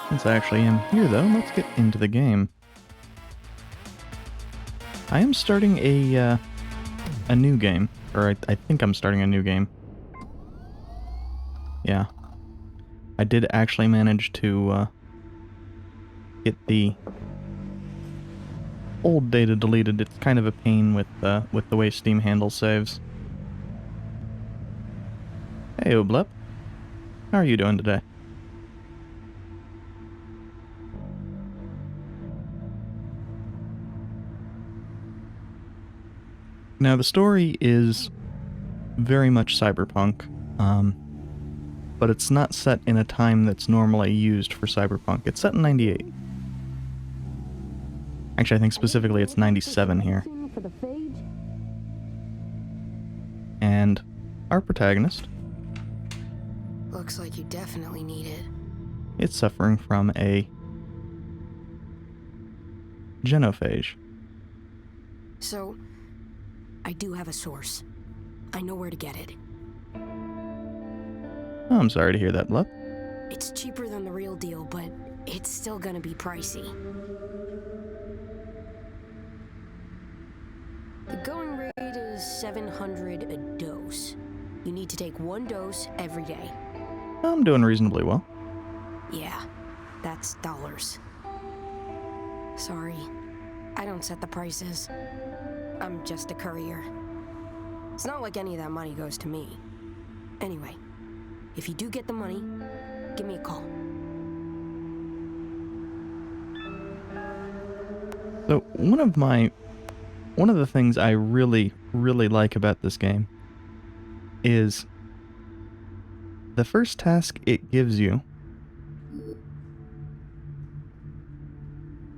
Since I actually am here, though, let's get into the game. I am starting a new game. Or I think I'm starting a new game. Yeah. I did actually manage to get the old data deleted. It's kind of a pain with the way Steam handles saves. Hey, Oblep. How are you doing today? Now, the story is very much cyberpunk, but it's not set in a time that's normally used for cyberpunk. It's set in 98. Actually, I think specifically it's 97 here. And our protagonist... Looks like you definitely need it. It's suffering from a genophage. So, I do have a source. I know where to get it. Oh, I'm sorry to hear that, Blep. It's cheaper than the real deal, but it's still gonna be pricey. The going rate is 700 a dose. You need to take 1 dose every day. I'm doing reasonably well. Yeah, that's dollars. Sorry, I don't set the prices. I'm just a courier. It's not like any of that money goes to me. Anyway, if you do get the money, give me a call. So, one of the things I really, really like about this game is the first task it gives you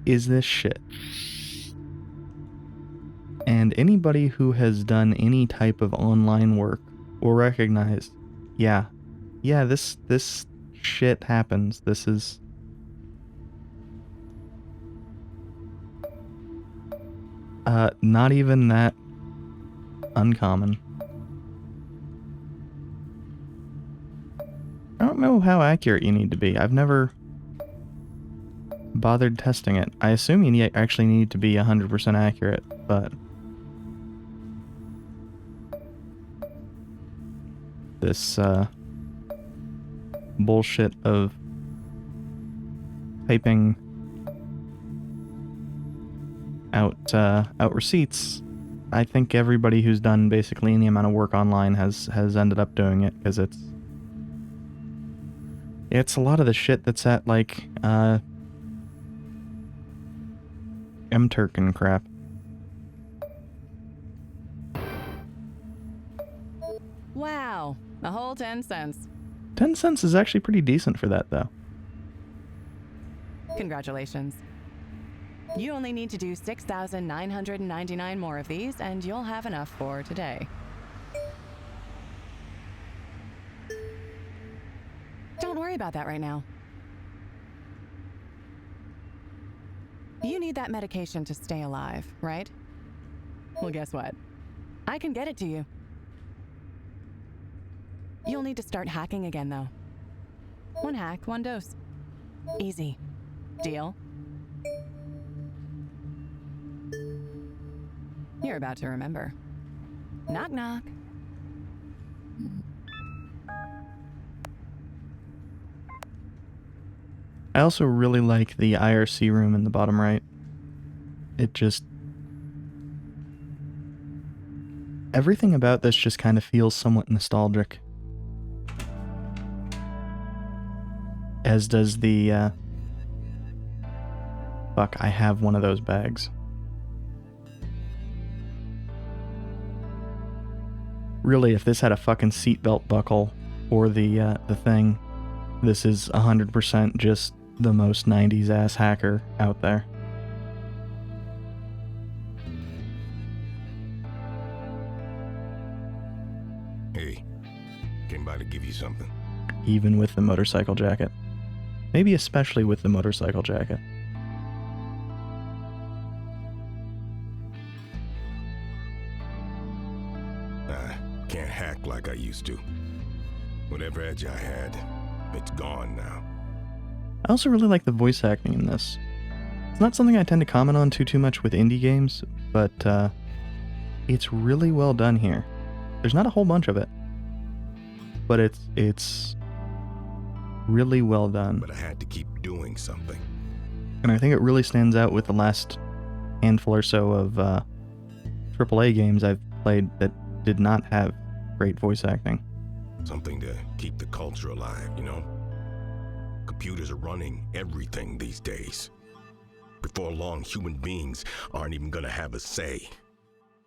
is this shit. And anybody who has done any type of online work will recognize, yeah, this shit happens. This is... not even that uncommon. I don't know how accurate you need to be. I've never bothered testing it. I assume you actually need to be 100% accurate, but... this, bullshit of typing out receipts, I think everybody who's done basically any amount of work online has ended up doing it, because it's a lot of the shit that's at, like, MTurk and crap. Wow, a whole 10 cents. 10 cents is actually pretty decent for that, though. Congratulations. You only need to do 6,999 more of these, and you'll have enough for today. Don't worry about that right now. You need that medication to stay alive, right? Well, guess what? I can get it to you. You'll need to start hacking again, though. 1 hack, 1 dose. Easy. Deal? You're about to remember. Knock, knock. I also really like the IRC room in the bottom right. It just... everything about this just kind of feels somewhat nostalgic. As does the, fuck, I have one of those bags. Really, if this had a fucking seatbelt buckle or the thing, this is 100% just the most 90s ass hacker out there. Hey, came by to give you something. Even with the motorcycle jacket. Maybe especially with the motorcycle jacket. I can't hack like I used to. Whatever edge I had, it's gone now. also really like the voice acting in this. It's not something I tend to comment on too much with indie games, but it's really well done here. There's not a whole bunch of it, but it's really well done. But I had to keep doing something. And I think it really stands out with the last handful or so of AAA games I've played that did not have great voice acting. Something to keep the culture alive, you know? Computers are running everything these days. Before long, human beings aren't even gonna have a say.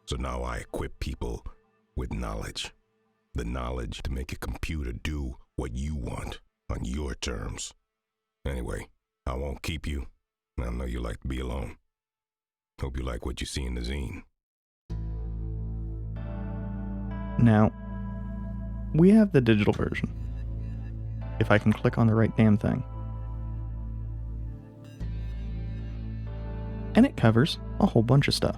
So now I equip people with knowledge. The knowledge to make a computer do what you want on your terms. Anyway, I won't keep you. I know you like to be alone. Hope you like what you see in the zine. Now, we have the digital version. If I can click on the right damn thing. And it covers a whole bunch of stuff.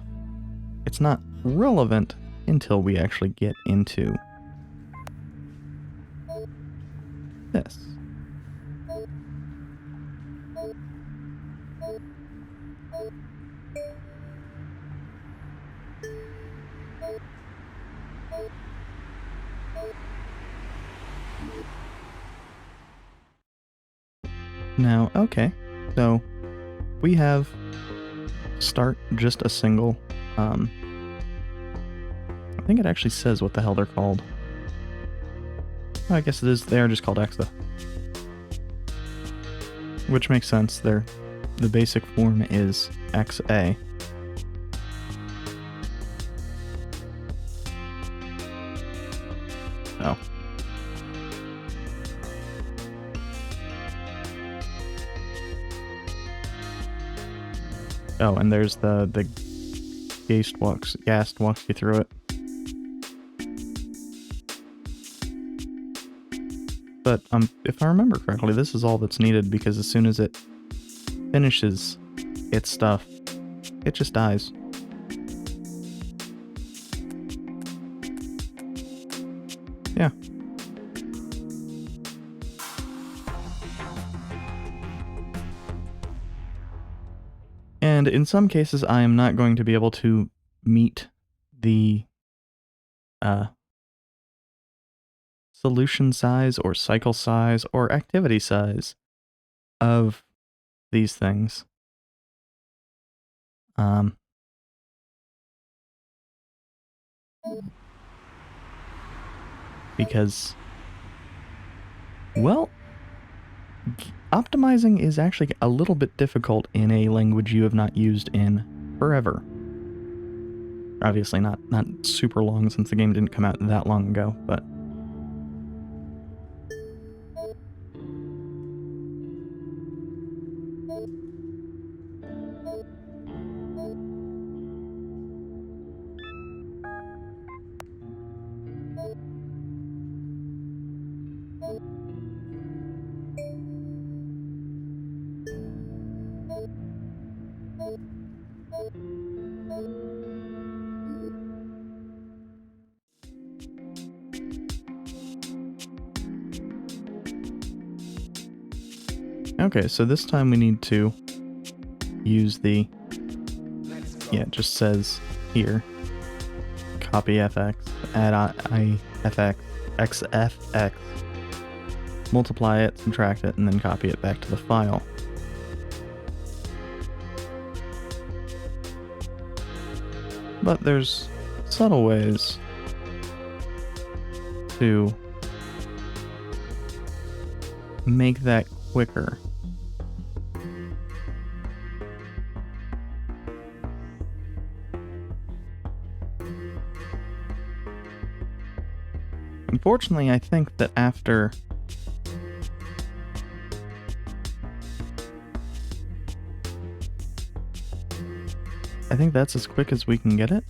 It's not relevant until we actually get into this. Now, okay, so we have start just a single, I think it actually says what the hell they're called. Oh, I guess it is, they are just called Exa. Which makes sense, the basic form is XA. Oh. Oh, and there's the Ghast walks you through it. But if I remember correctly, this is all that's needed because as soon as it finishes its stuff, it just dies. Yeah. And in some cases, I am not going to be able to meet the solution size or cycle size or activity size of these things. Because, well, optimizing is actually a little bit difficult in a language you have not used in forever. Obviously not super long since the game didn't come out that long ago, but... Okay, so this time we need to use the, yeah, it just says here, copy FX, add IFX, XFX, multiply it, subtract it, and then copy it back to the file. But there's subtle ways to make that quicker. Unfortunately, I think that after I think that's as quick as we can get it.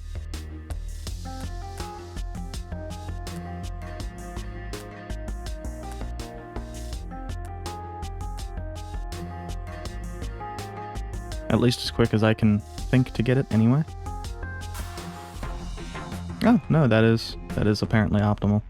At least as quick as I can think to get it anyway. Oh, no, that is apparently optimal.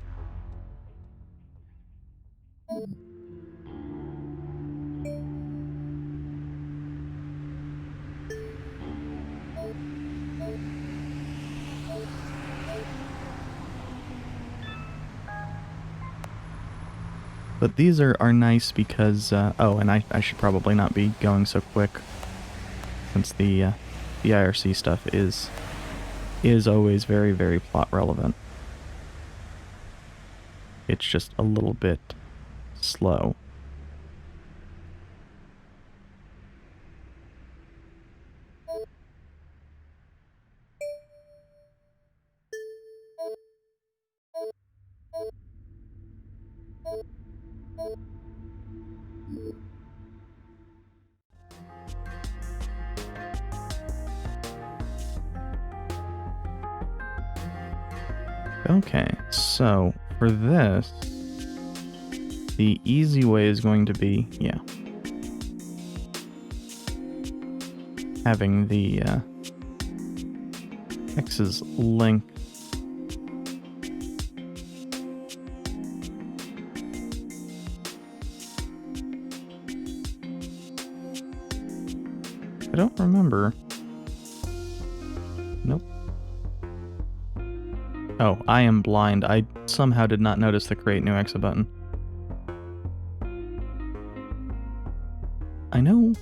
But these are nice because, oh, and I should probably not be going so quick, since the IRC stuff is always very, very plot relevant. It's just a little bit slow. Okay, so for this, the easy way is going to be, yeah, having the X's linked. I don't remember. Nope. Oh, I am blind. I somehow did not notice the create new Exa button. I know.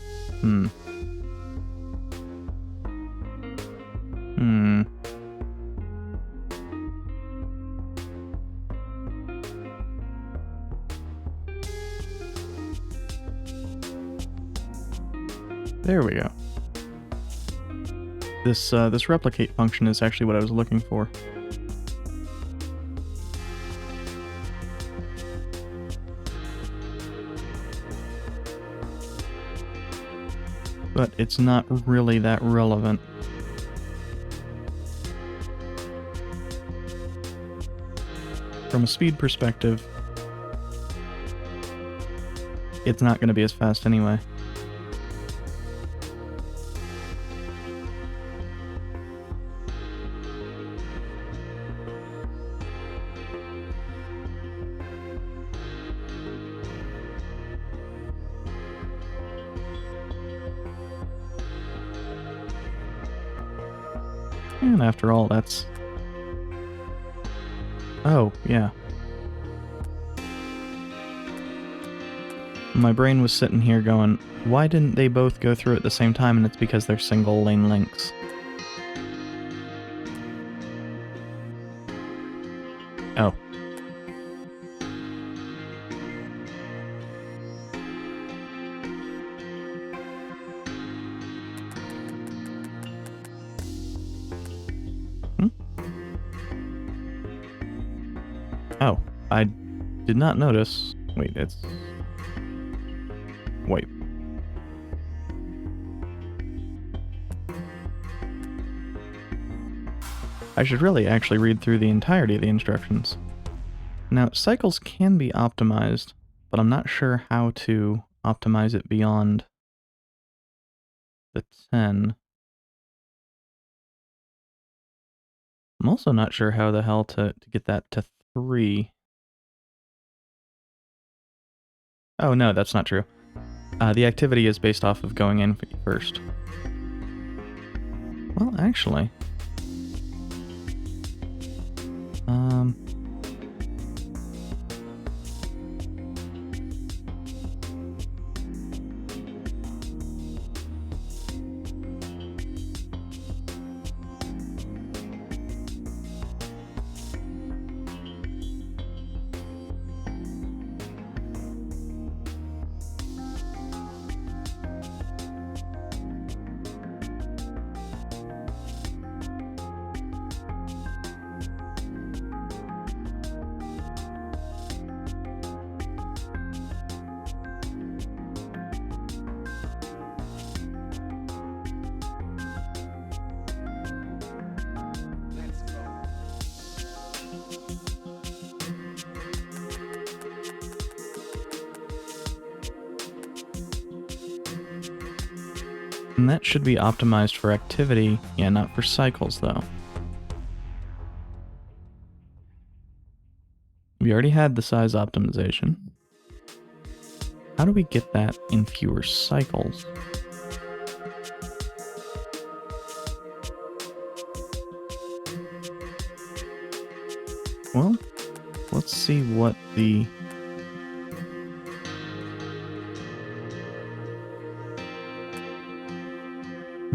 There we go. This replicate function is actually what I was looking for. But it's not really that relevant. From a speed perspective, it's not going to be as fast anyway. And after all, that's... Oh, yeah. My brain was sitting here going, why didn't they both go through at the same time? And it's because they're single lane links. Oh. Oh, I did not notice. Wait, it's... Wait. I should really actually read through the entirety of the instructions. Now, cycles can be optimized, but I'm not sure how to optimize it beyond the 10. I'm also not sure how the hell to get that to 3. Oh, no, that's not true. The activity is based off of going in first. Well, actually... And that should be optimized for activity, yeah, not for cycles, though. We already had the size optimization. How do we get that in fewer cycles? Well, let's see what the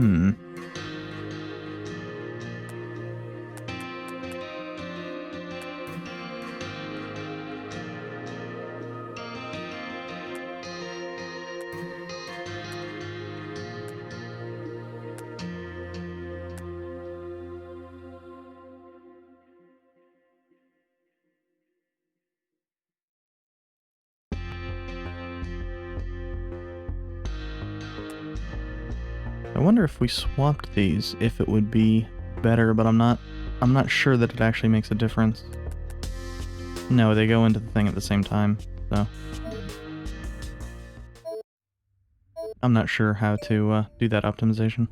Hmm. I wonder if we swapped these, if it would be better, but I'm not sure that it actually makes a difference. No, they go into the thing at the same time, so I'm not sure how to do that optimization.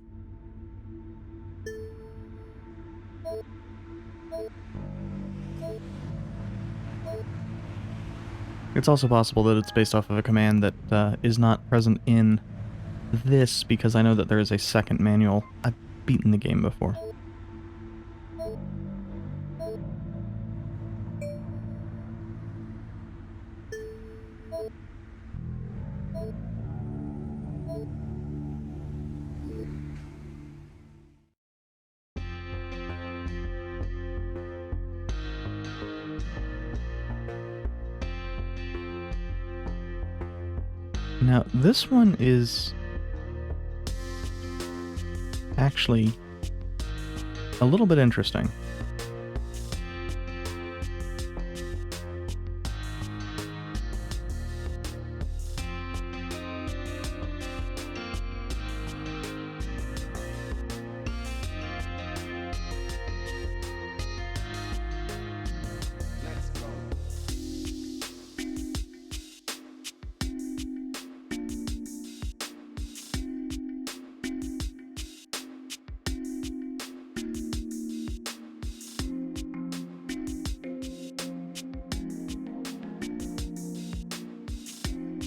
It's also possible that it's based off of a command that is not present in this, because I know that there is a second manual. I've beaten the game before. Now, this one is actually a little bit interesting.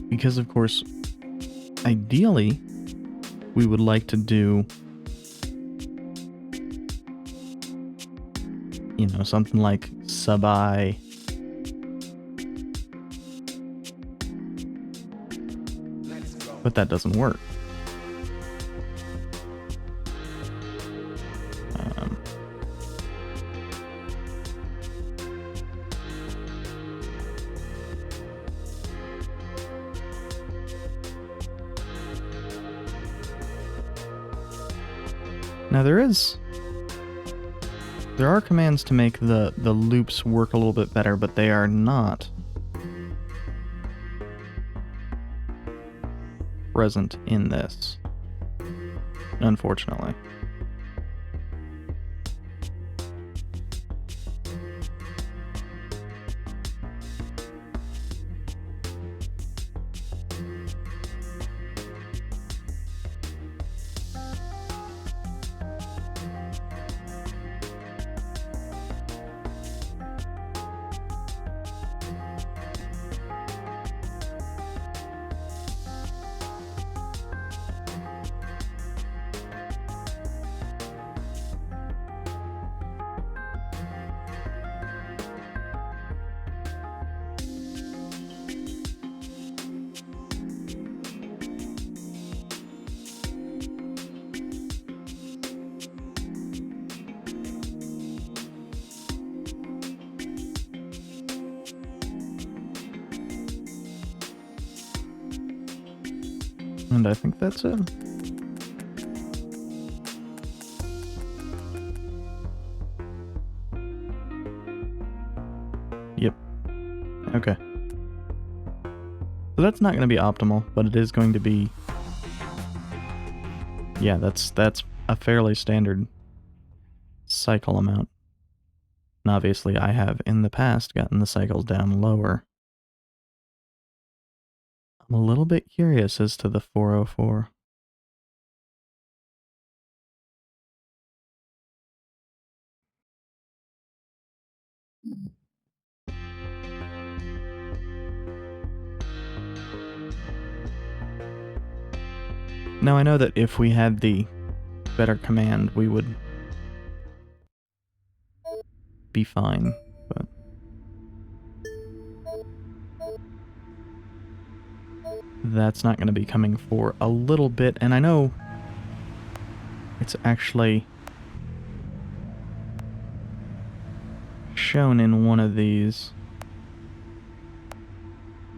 Because, of course, ideally, we would like to do, you know, something like sub-I, but that doesn't work. Now there are commands to make the loops work a little bit better, but they are not present in this, unfortunately. And I think that's it. Yep. Okay. So that's not going to be optimal, but it is going to be... Yeah, that's a fairly standard cycle amount. And obviously I have in the past gotten the cycles down lower. I'm a little bit curious as to the 404. Now I know that if we had the better command, we would be fine, but... That's not going to be coming for a little bit, and I know it's actually shown in one of these.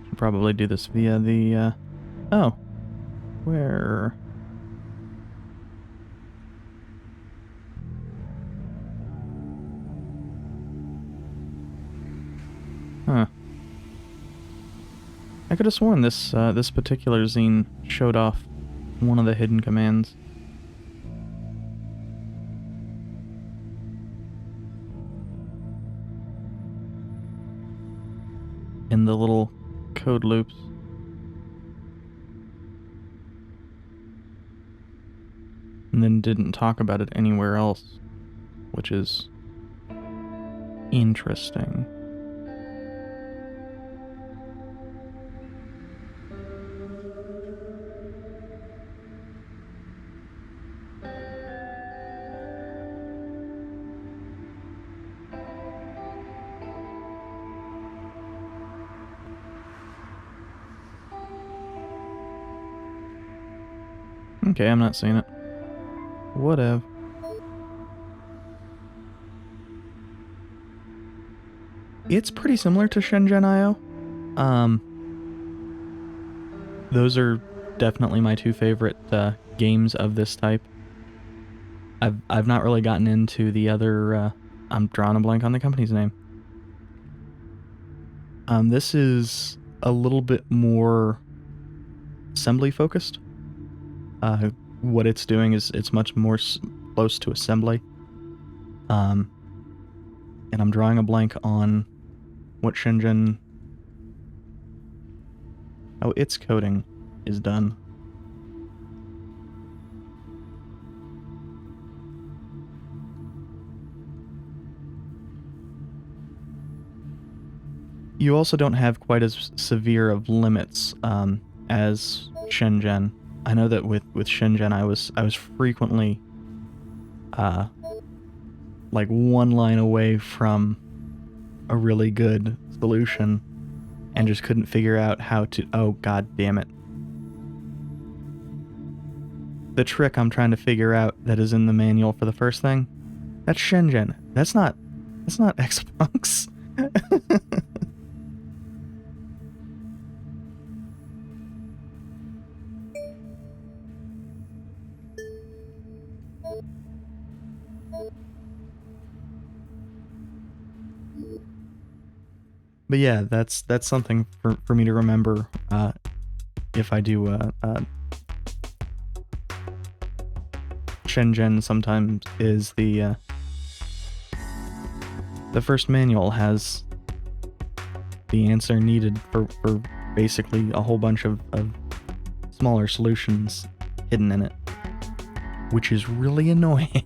Should probably do this via the, oh. Where? Huh. I could have sworn this this particular zine showed off one of the hidden commands. In the little code loops. And then didn't talk about it anywhere else, which is interesting. Okay, I'm not seeing it. Whatever. It's pretty similar to Shenzhen.io. Those are definitely my two favorite games of this type. I've not really gotten into the other. I'm drawing a blank on the company's name. This is a little bit more assembly focused. What it's doing is it's much more close to assembly. And I'm drawing a blank on what Shenzhen... Oh, its coding is done. You also don't have quite as severe of limits as Shenzhen. I know that with Shenzhen, I was frequently like one line away from a really good solution and just couldn't figure out how to... Oh, god damn it. The trick I'm trying to figure out that is in the manual for the first thing, that's Shenzhen. That's not Exapunks. But yeah, that's something for me to remember if I do Shenzhen sometimes is the first manual has the answer needed for basically a whole bunch of smaller solutions hidden in it, which is really annoying.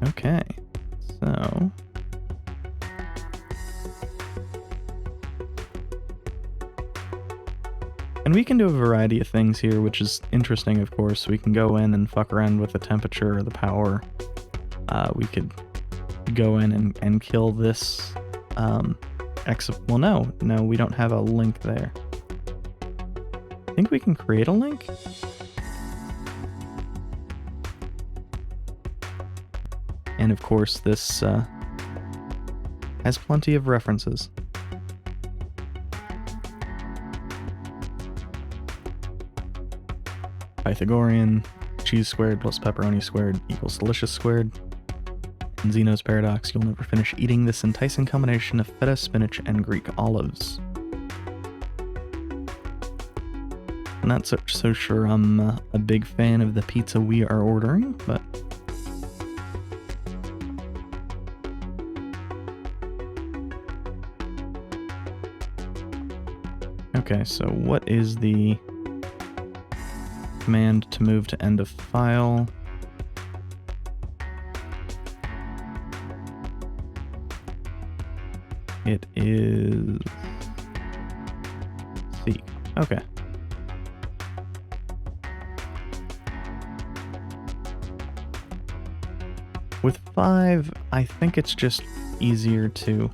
Okay, so... And we can do a variety of things here, which is interesting, of course. We can go in and fuck around with the temperature or the power. We could go in and kill this... well, no, we don't have a link there. I think we can create a link? And of course, this has plenty of references. Pythagorean, cheese squared plus pepperoni squared equals delicious squared. In Zeno's paradox, you'll never finish eating this enticing combination of feta, spinach, and Greek olives. I'm not so sure I'm a big fan of the pizza we are ordering, but... Okay, so what is the command to move to end of file? It is C. Okay. With 5, I think it's just easier to...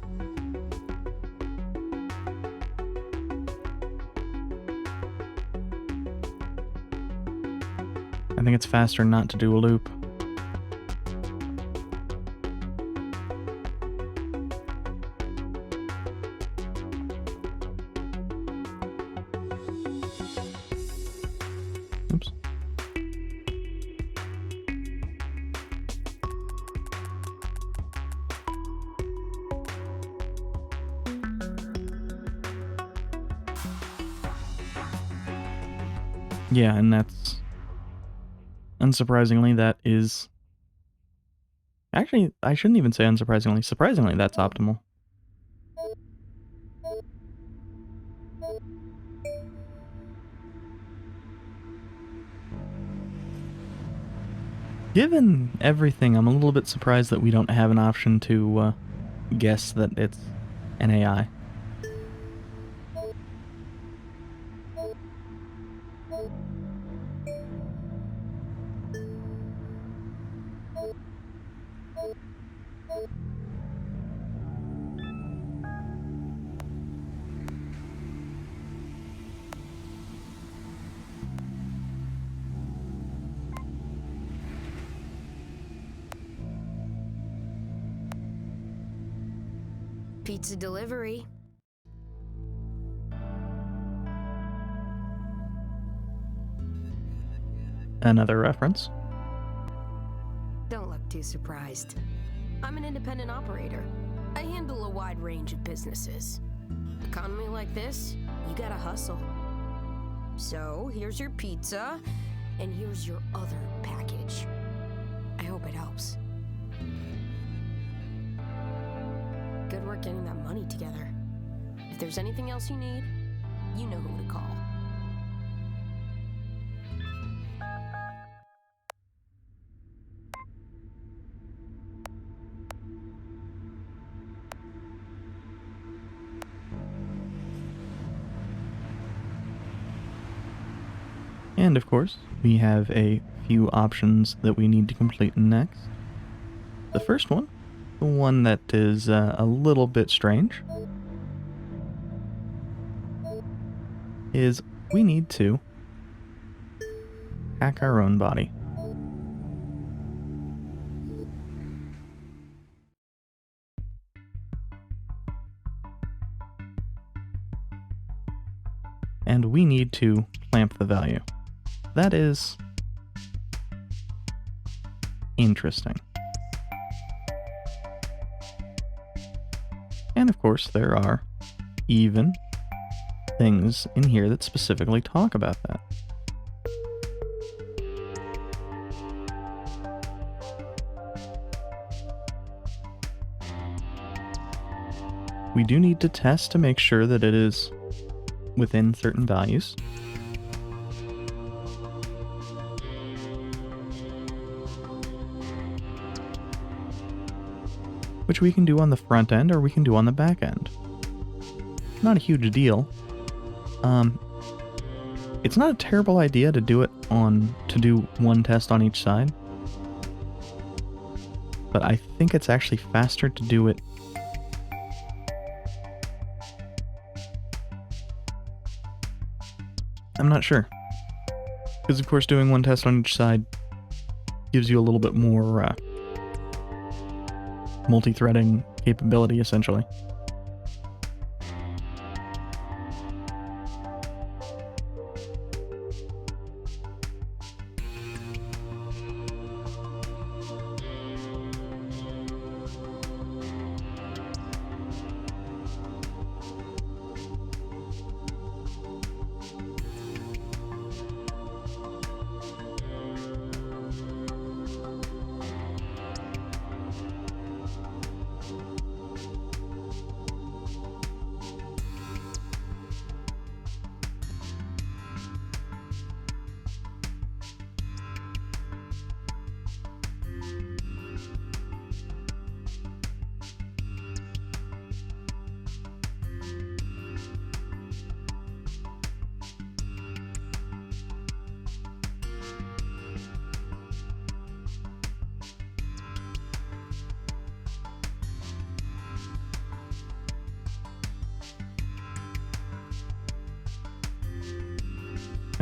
I think it's faster not to do a loop. Oops. Yeah, and that's... Unsurprisingly, that is... Actually, I shouldn't even say unsurprisingly. Surprisingly, that's optimal. Given everything, I'm a little bit surprised that we don't have an option to guess that it's an AI. Pizza delivery. Another reference. Don't look too surprised. I'm an independent operator. I handle a wide range of businesses. Economy like this, you gotta hustle. So, here's your pizza, and here's your other package. I hope it helps. Good work getting that money together. If there's anything else you need, you know who to call. And of course, we have a few options that we need to complete next. The first one, the one that is a little bit strange, is we need to hack our own body. And we need to clamp the value. That is interesting. And of course, there are even things in here that specifically talk about that. We do need to test to make sure that it is within certain values. Which we can do on the front end or we can do on the back end. Not a huge deal. It's not a terrible idea to do one test on each side. But I think it's actually faster to do it I'm not sure. Because of course doing one test on each side gives you a little bit more multi-threading capability, essentially.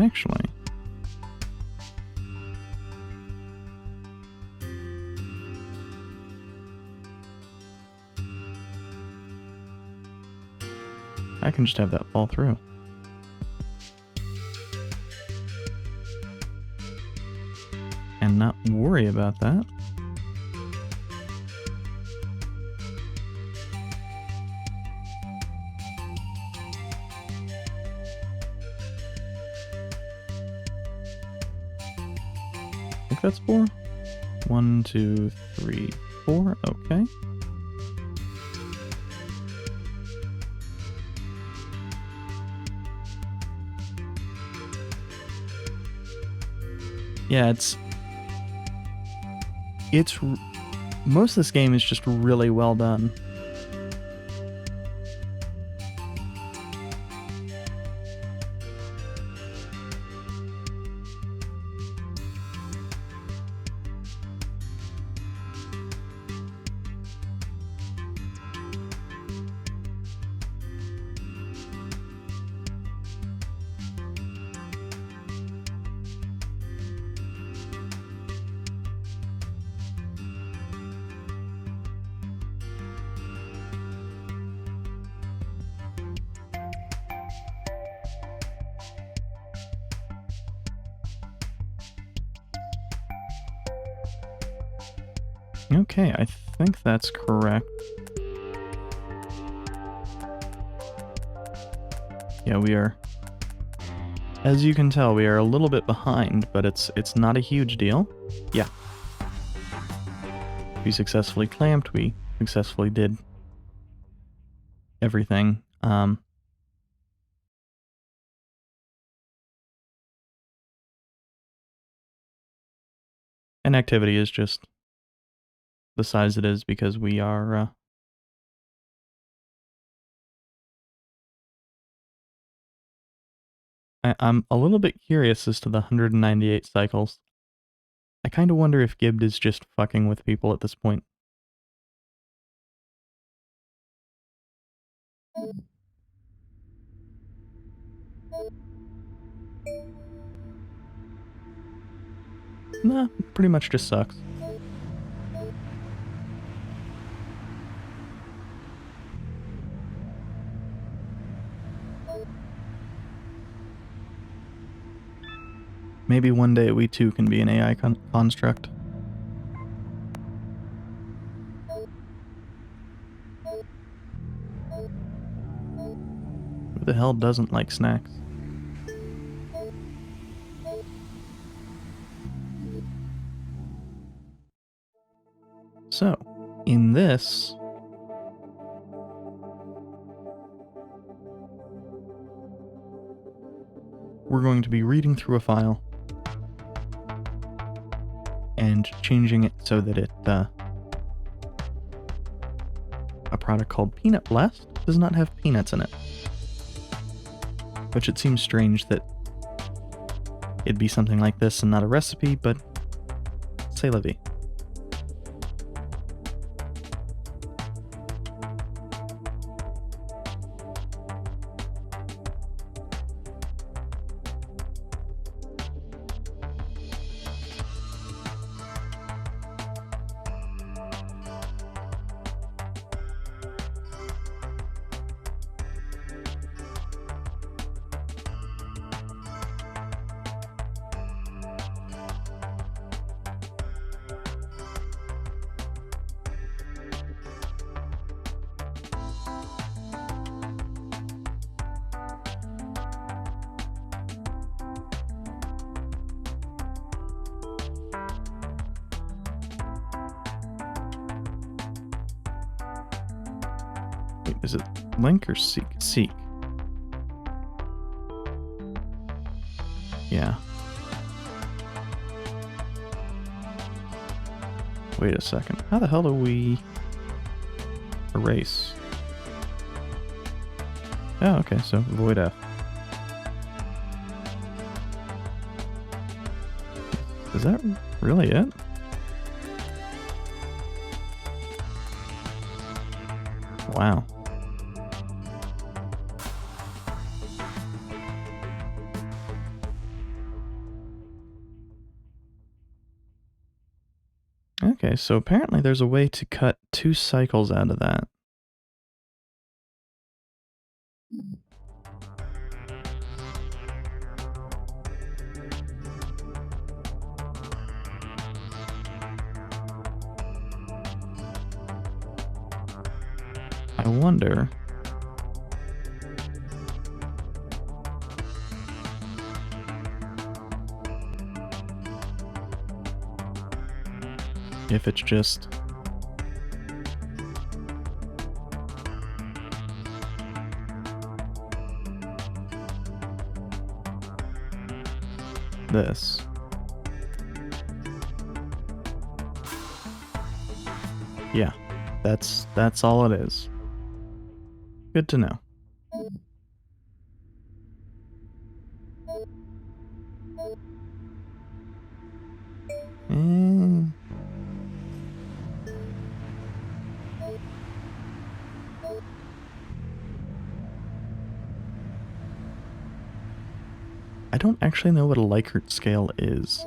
Actually, I can just have that fall through. And not worry about that. I think that's 4. 1, 2, 3, 4. Okay. Yeah, most of this game is just really well done. Okay, I think that's correct. Yeah, we are. As you can tell, we are a little bit behind, but it's not a huge deal. Yeah. We successfully clamped, we successfully did everything. And activity is just the size it is because we are I'm a little bit curious as to the 198 cycles. I kind of wonder if Gibbed is just fucking with people at this point. Nah, pretty much just sucks. Maybe one day we too can be an AI construct. Who the hell doesn't like snacks? So, in this, we're going to be reading through a file and changing it so that it, a product called Peanut Blast does not have peanuts in it. Which it seems strange that it'd be something like this and not a recipe, but c'est la vie. Wait, is it Link or Seek? Seek. Yeah. Wait a second. How the hell do we erase? Oh, okay, so void F. Is that really it? Wow. Okay, so apparently there's a way to cut 2 cycles out of that. I wonder if it's just this. Yeah, that's all it is. Good to know. Eh. I don't actually know what a Likert scale is.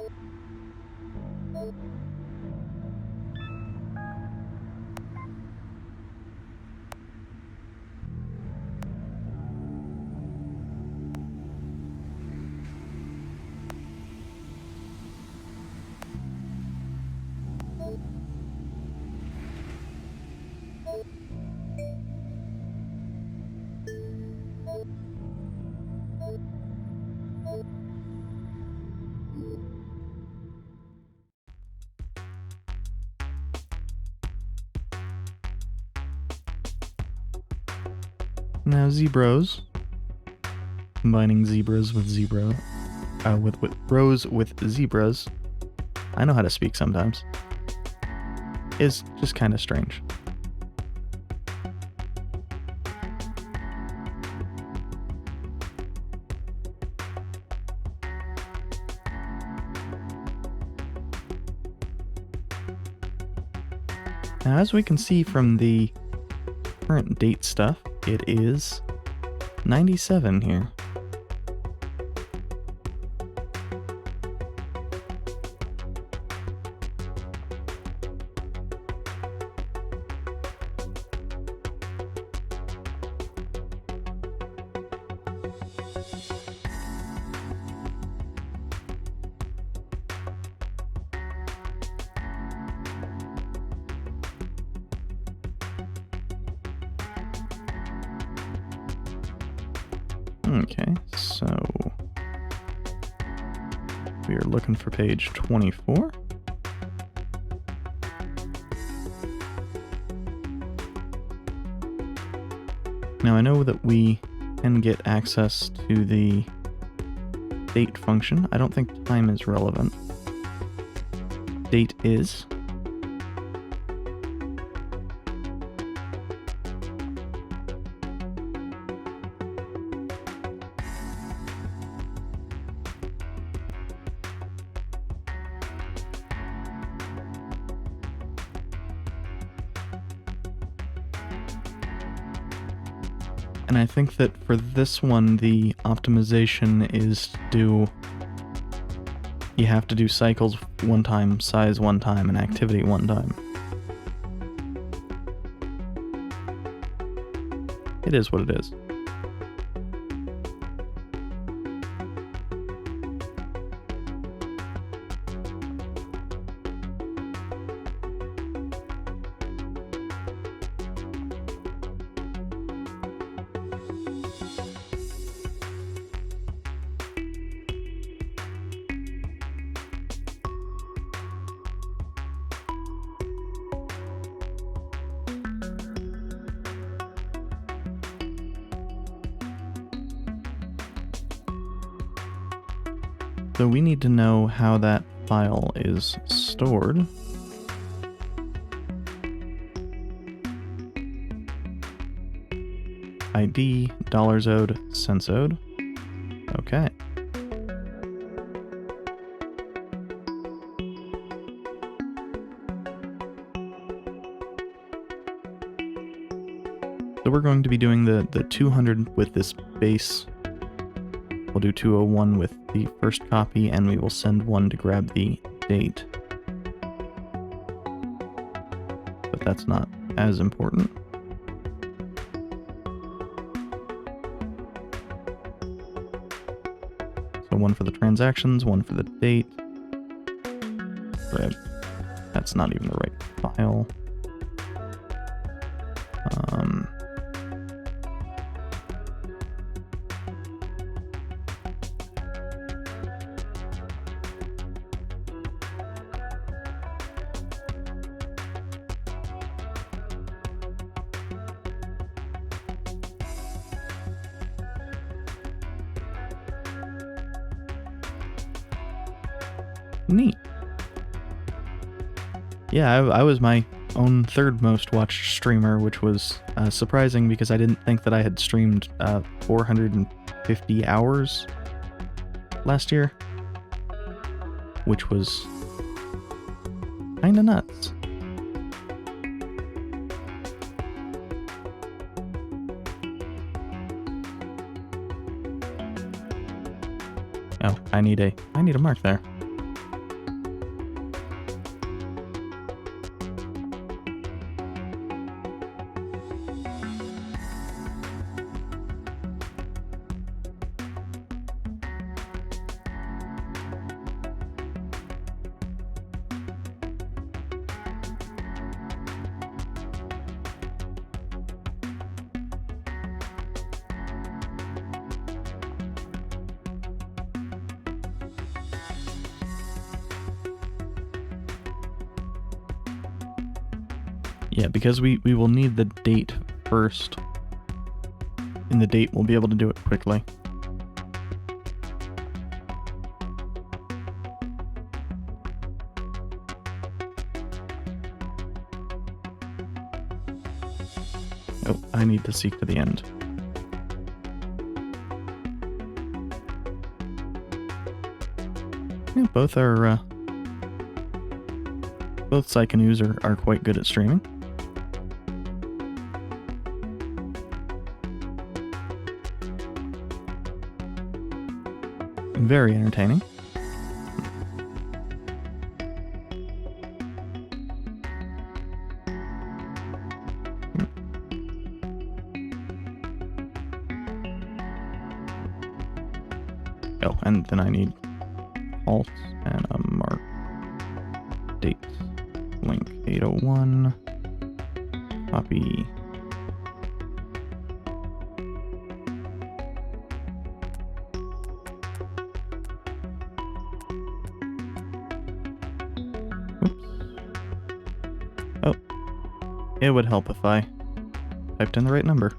Now zebras. Combining zebras with with rows with zebras. I know how to speak sometimes. Is just kind of strange. Now, as we can see from the current date stuff, it is 97 here. Okay, so we are looking for page 24. Now I know that we can get access to the date function. I don't think time is relevant. Date is. And I think that for this one, the optimization is to do... You have to do cycles one time, size one time, and activity one time. It is what it is. So we need to know how that file is stored. ID, dollars owed, cents owed. Okay. So we're going to be doing the 200 with this base. We'll do 201 with the first copy, and we will send one to grab the date. But that's not as important. So one for the transactions, one for the date. Right. That's not even the right file. Neat. Yeah, I was my own third most watched streamer, which was surprising because I didn't think that I had streamed 450 hours last year, which was kinda nuts. Oh, I need a mark there. Yeah, because we will need the date first. In the date, we'll be able to do it quickly. Oh, I need to seek to the end. Yeah, both are, both Psychonews are quite good at streaming. Very entertaining. Oh, and then I need alt and a mark. Date. Link 801. Copy. Oh, it would help if I typed in the right number.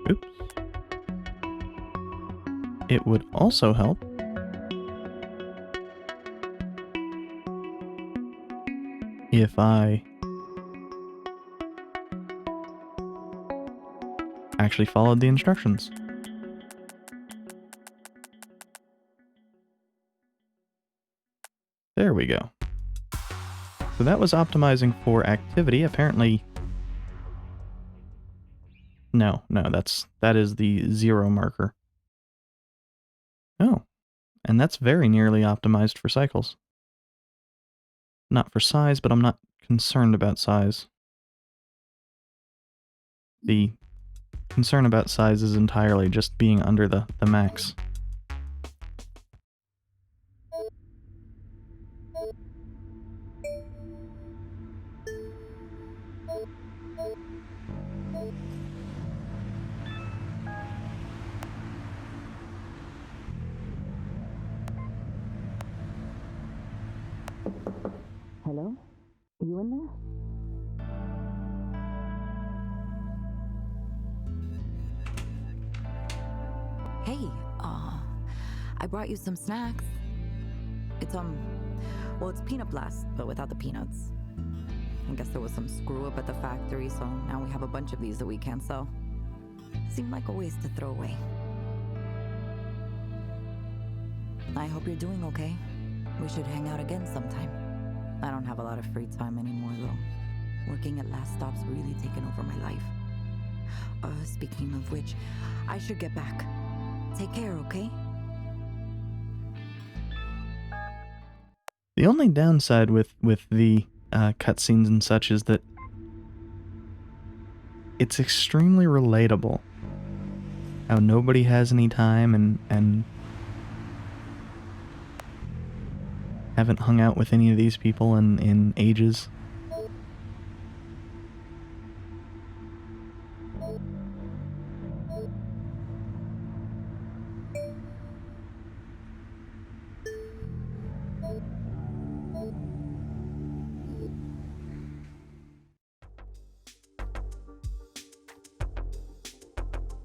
Oops. It would also help if I actually followed the instructions. There we go. So that was optimizing for activity. Apparently, no, that is the 0 marker. Oh, and that's very nearly optimized for cycles. Not for size, but I'm not concerned about size. The concern about size is entirely just being under the max. Hello? You in there? Hey, I brought you some snacks. It's, well, it's peanut blast, but without the peanuts. I guess there was some screw up at the factory, so now we have a bunch of these that we can't sell. Seemed like a waste to throw away. I hope you're doing okay. We should hang out again sometime. I don't have a lot of free time anymore, though. Working at Last Stop's really taken over my life. Speaking of which, I should get back. Take care, okay? The only downside with the cutscenes and such is that it's extremely relatable. How nobody has any time and haven't hung out with any of these people in ages.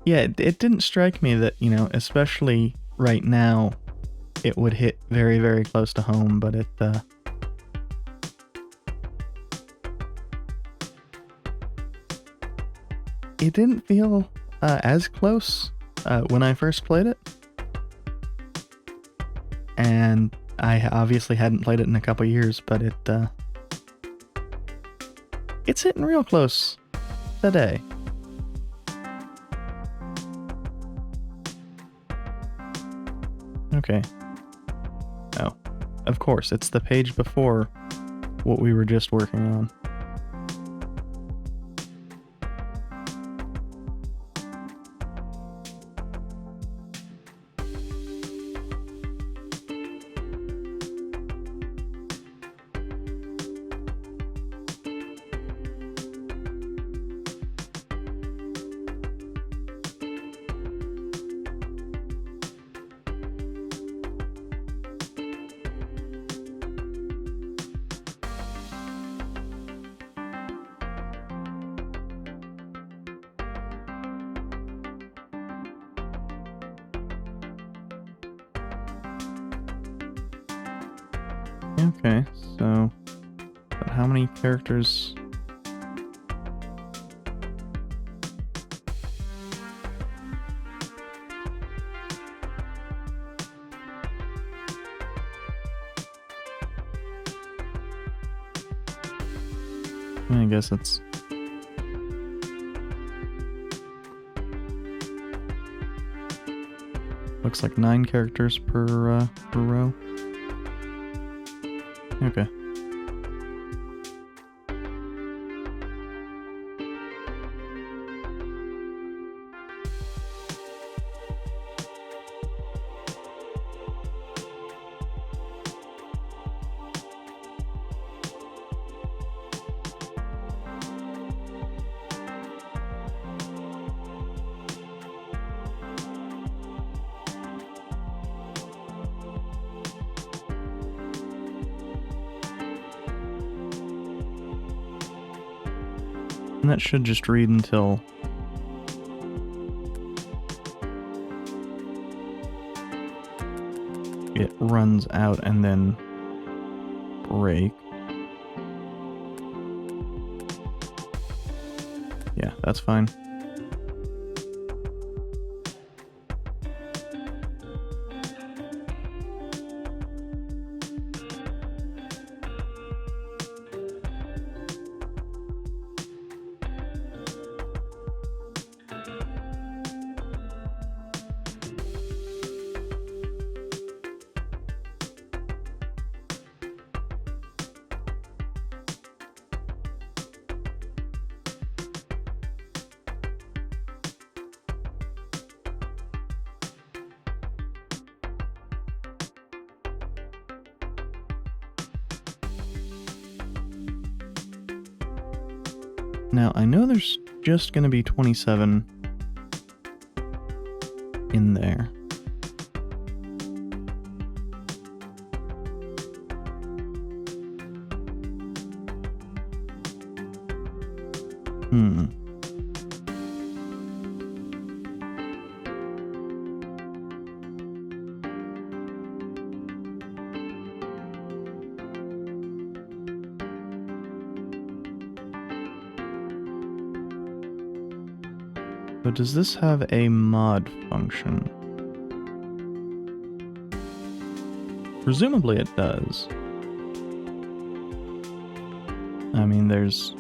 Yeah, it didn't strike me that, you know, especially right now, it would hit very, very close to home, but it didn't feel as close when I first played it. And I obviously hadn't played it in a couple years, but it's hitting real close today. Okay. Oh, of course, it's the page before what we were just working on. Okay, so, but how many characters? I guess it's... Looks like 9 characters per row. Okay. And that should just read until it runs out and then break. Yeah, that's fine. Now, I know there's just going to be 27 in there. So does this have a mod function? Presumably it does. I mean, there's...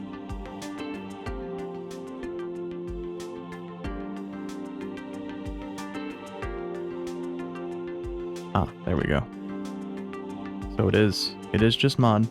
Ah, there we go. So it is just mod.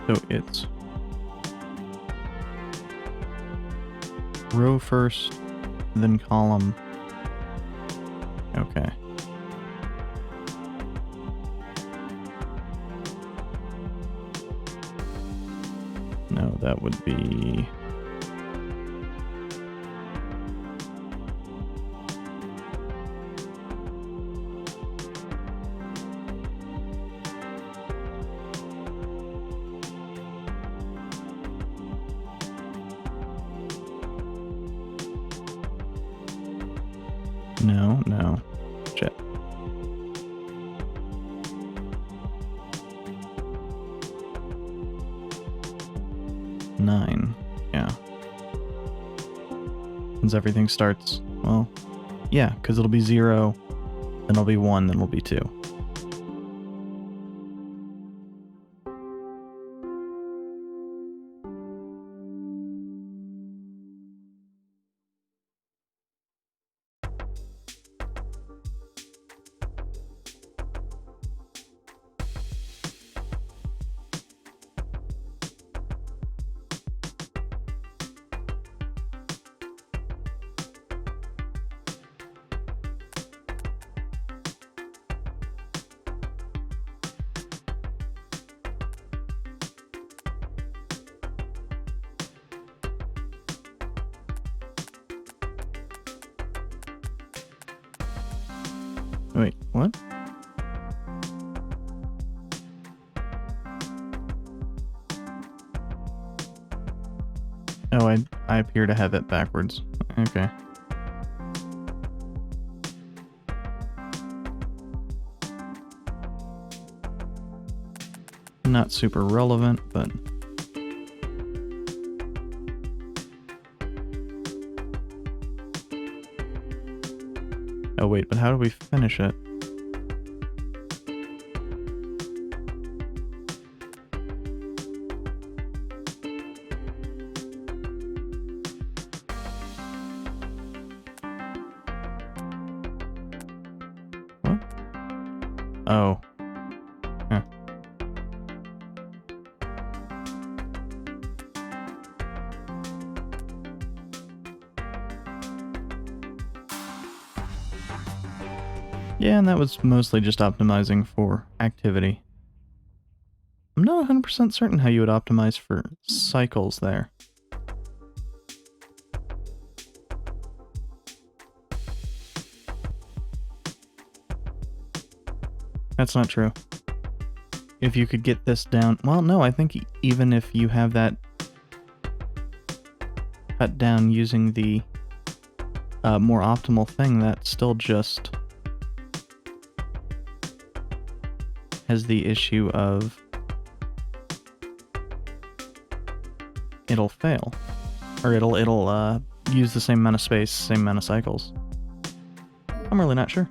So it's row first, then column. Okay. No, that would be... No. Shit. Nine. Yeah. Since everything starts, well, yeah, because it'll be 0, then it'll be 1, then it'll be 2. Wait, what? Oh, I appear to have it backwards. Okay. Not super relevant, but... Oh wait, but how do we finish it? What? Oh. Huh. Yeah, and that was mostly just optimizing for activity. I'm not 100% certain how you would optimize for cycles there. That's not true. If you could get this down... Well, no, I think even if you have that cut down using the more optimal thing, that's still just... has the issue of it'll fail, or it'll use the same amount of space, same amount of cycles. I'm really not sure.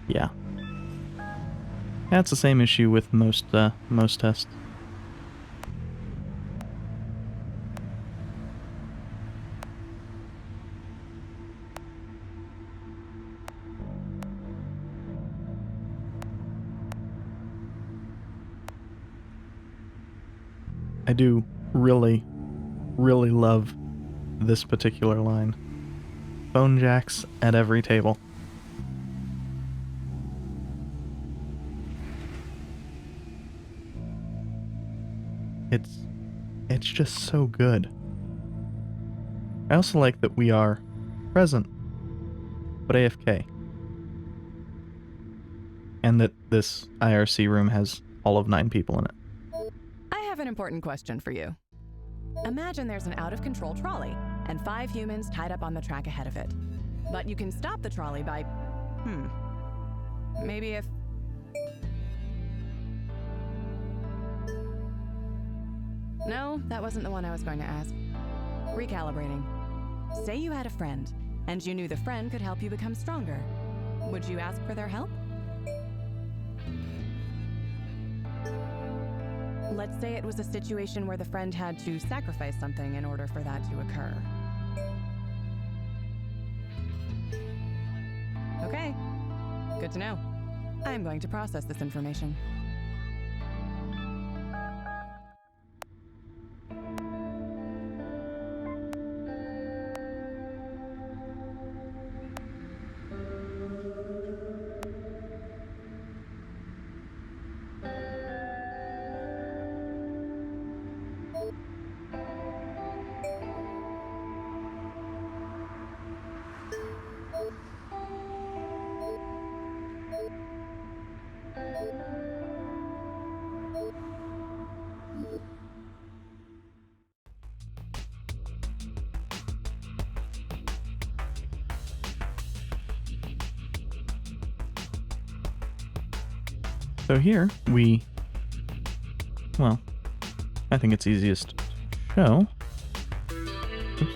Yeah, that's the same issue with most tests. I do really, really love this particular line. Phone jacks at every table. It's just so good. I also like that we are present, but AFK. And that this IRC room has all of 9 people in it. I have an important question for you. Imagine there's an out-of-control trolley and 5 humans tied up on the track ahead of it. But you can stop the trolley by... Maybe if... No, that wasn't the one I was going to ask. Recalibrating. Say you had a friend, and you knew the friend could help you become stronger. Would you ask for their help? Let's say it was a situation where the friend had to sacrifice something in order for that to occur. Okay, good to know. I'm going to process this information. So here we, well, I think it's easiest to show. Oops.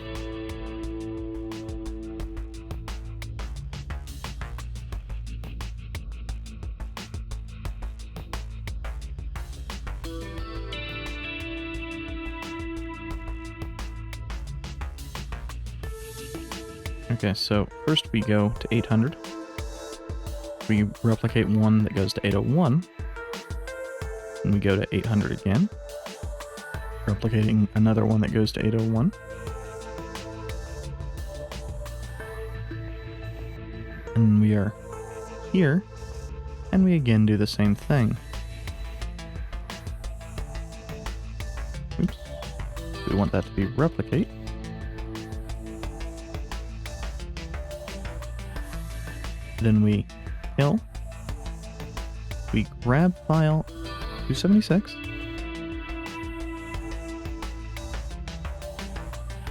Okay, so first we go to 800. We replicate one that goes to 801. And we go to 800 again. Replicating another one that goes to 801. And we are here. And we again do the same thing. Oops. We want that to be replicate. Then we kill. We grab file 276.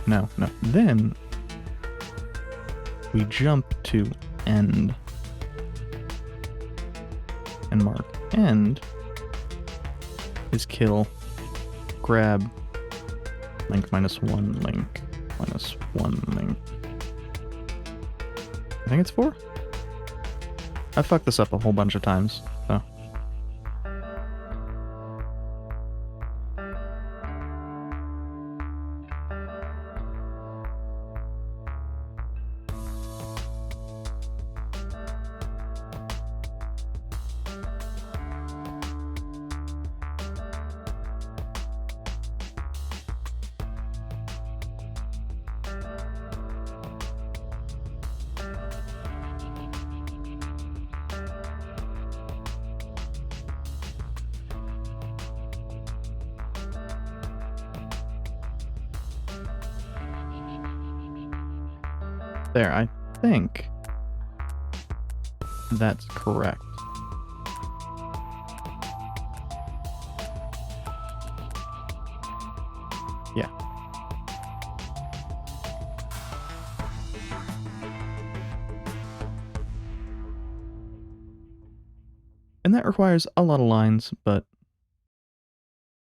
No. Then we jump to end and mark end is kill, grab, link -1, link -1, link. I think it's 4. I fucked this up a whole bunch of times, so. There, I think that's correct. Yeah. And that requires a lot of lines, but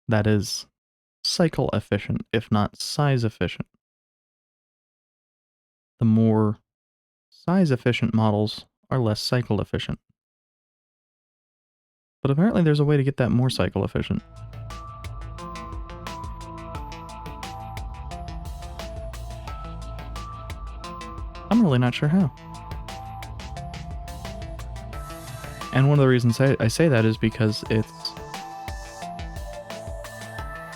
that is cycle efficient, if not size efficient. The more size efficient models are less cycle efficient. But apparently there's a way to get that more cycle efficient. I'm really not sure how. And one of the reasons I say that is because it's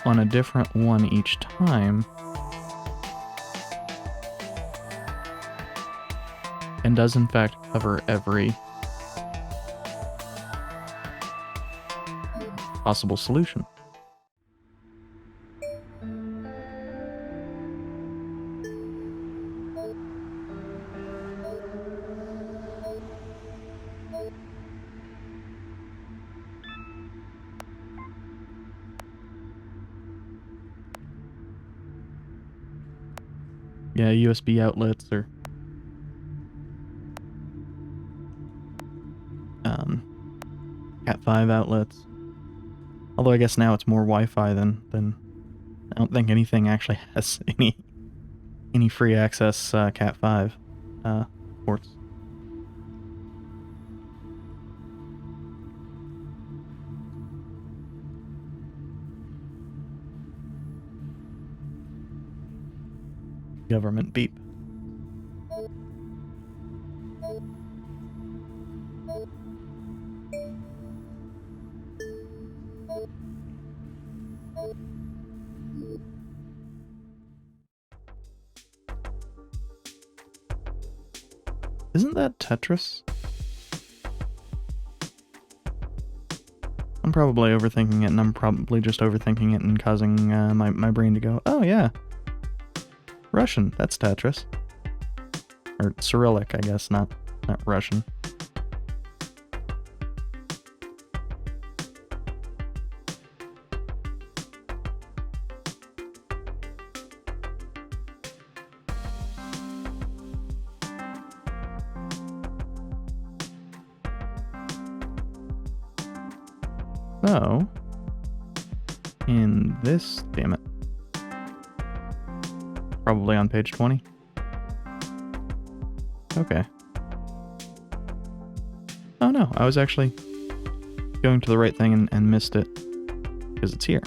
on a different one each time. And does in fact cover every possible solution. Yeah, USB outlets are Cat 5 outlets. Although I guess now it's more Wi-Fi than I don't think anything actually has any free access Cat 5 ports. Government beep. Isn't that Tetris? I'm probably overthinking it, and I'm probably just overthinking it and causing my brain to go, oh yeah, Russian, that's Tetris. Or Cyrillic, I guess, not Russian. So, in this, damn it, probably on page 20. Okay. Oh no, I was actually going to the right thing and missed it, because it's here.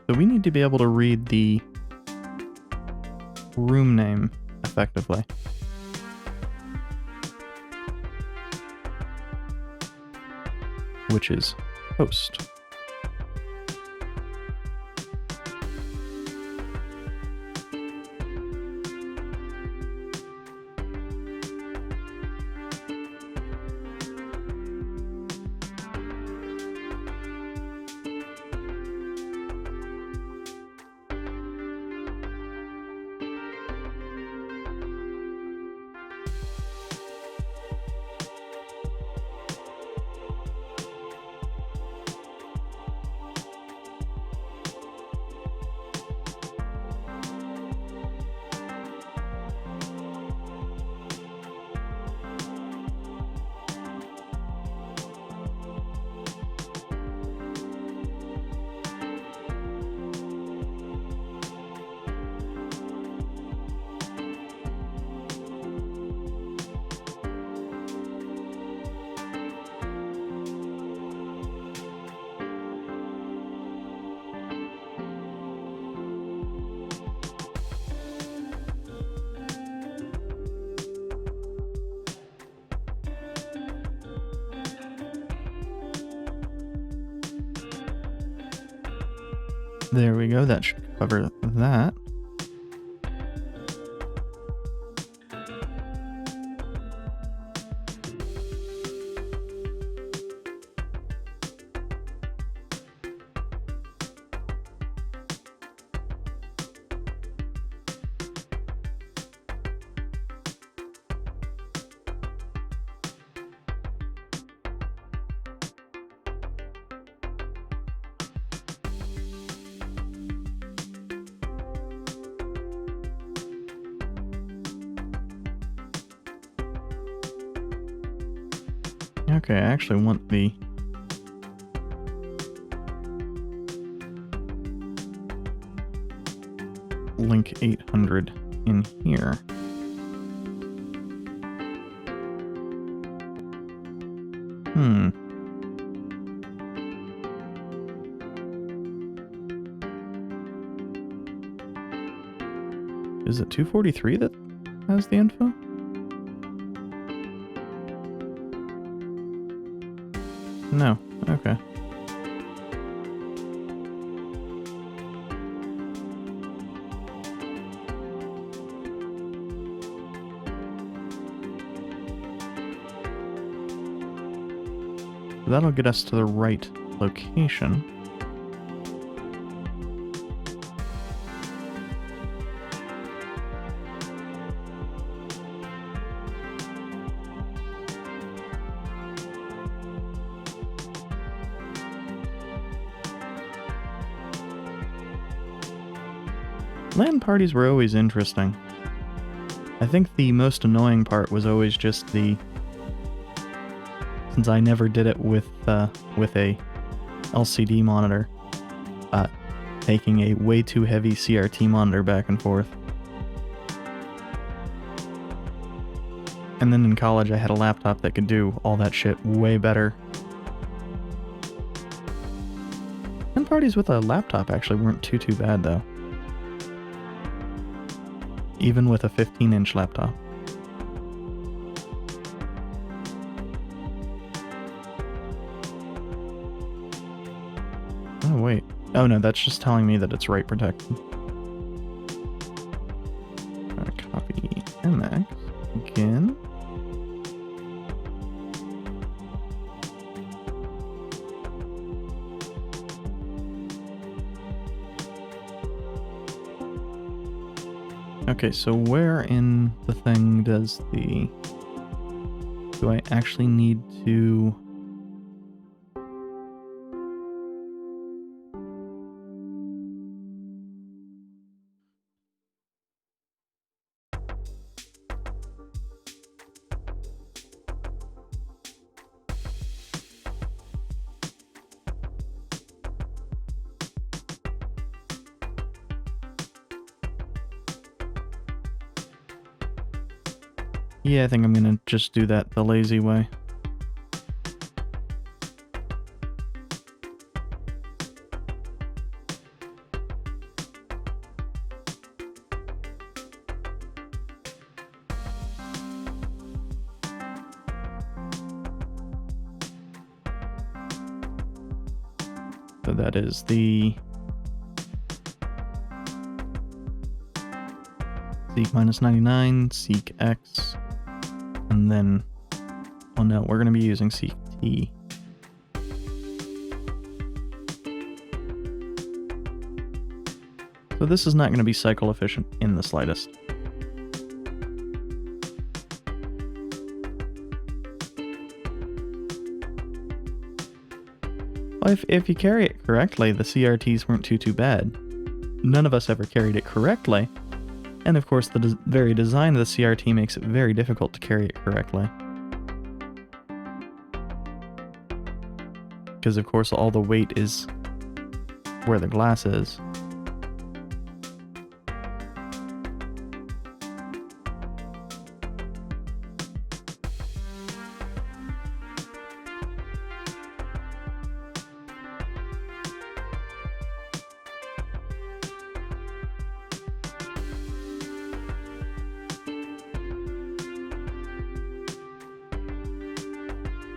So we need to be able to read the room name effectively. Which is host. There we go, that should cover that. Okay, I actually want the link 800 in here. Is it 243 that has the info? No. Okay. That'll get us to the right location. LAN parties were always interesting. I think the most annoying part was always just the... Since I never did it with a LCD monitor, taking a way too heavy CRT monitor back and forth. And then in college I had a laptop that could do all that shit way better. LAN parties with a laptop actually weren't too bad though. Even with a 15-inch laptop. Oh, wait. Oh, no, that's just telling me that it's write protected. Copy MX again. Okay, so where in the thing does the... Do I actually need to... Yeah, I think I'm gonna just do that the lazy way. So that is the seek -99, seek X, and then, oh no, we're going to be using seek T. So this is not going to be cycle efficient in the slightest. Well, if you carry it correctly, the CRTs weren't too bad. None of us ever carried it correctly. And of course, the very design of the CRT makes it very difficult to carry it correctly. Because of course, all the weight is where the glass is.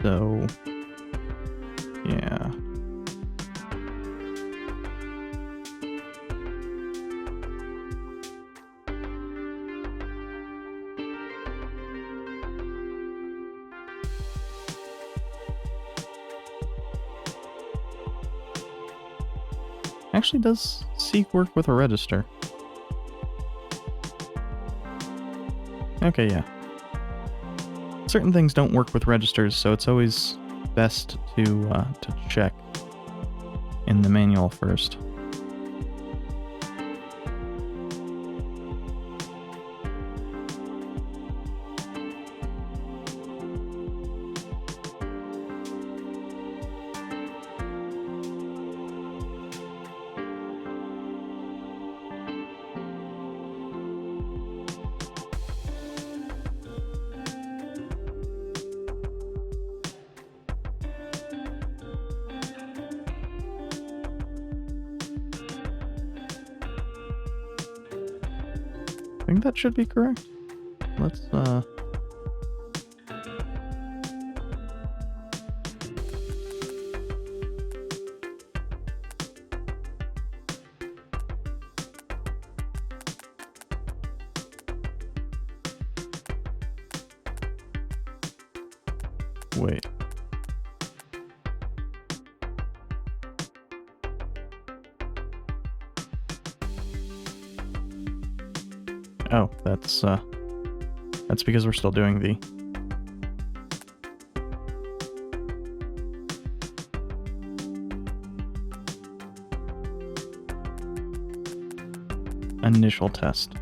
So, yeah. Actually, does seek work with a register? Okay, yeah. Certain things don't work with registers, so it's always best to check in the manual first. I think that should be correct. Let's, wait. Oh, that's because we're still doing the initial test.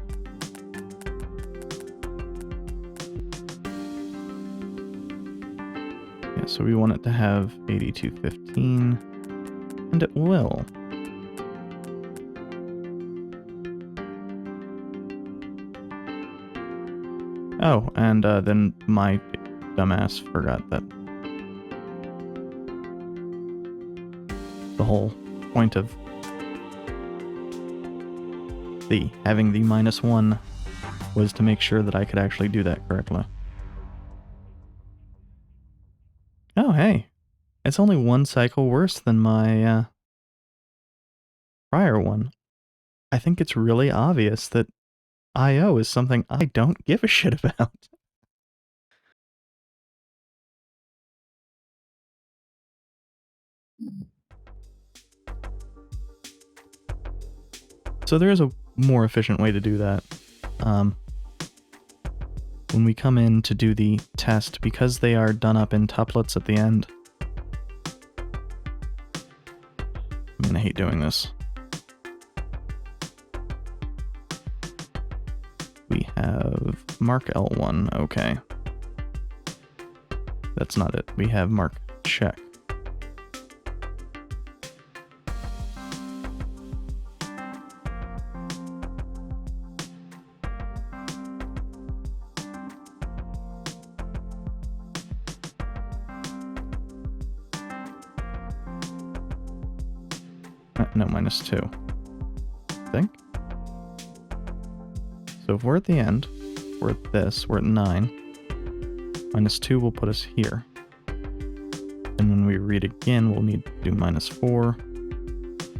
Yeah, so we want it to have 8215, and it will. Oh, and then my dumbass forgot that the whole point of having the -1 was to make sure that I could actually do that correctly. Oh, hey. It's only one cycle worse than my prior one. I think it's really obvious that I/O is something I don't give a shit about. So there is a more efficient way to do that. When we come in to do the test, because they are done up in tuplets at the end. I'm gonna hate doing this. We have mark L1, okay. That's not it. We have mark check. No, -2. I think. So if we're at the end, we're at this, we're at 9. -2 will put us here. And when we read again, we'll need to do -4,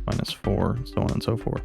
-4, so on and so forth.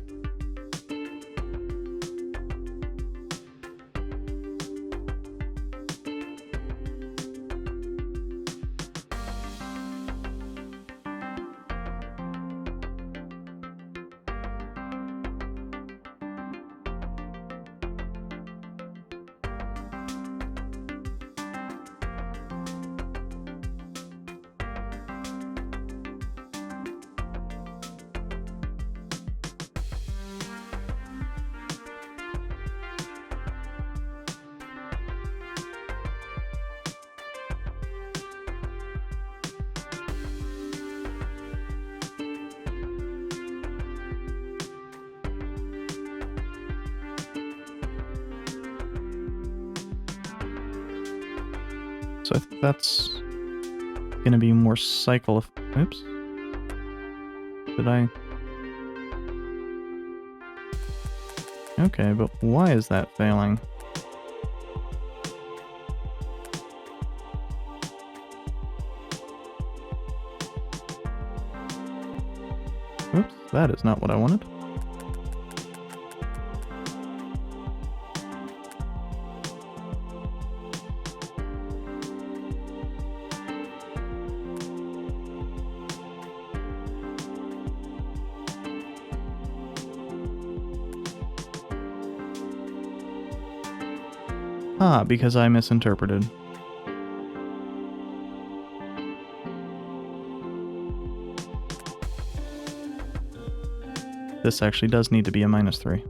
So I think that's gonna be more cycle of... Oops. Did I... Okay, but why is that failing? Oops, that is not what I wanted. Ah, because I misinterpreted. This actually does need to be a -3.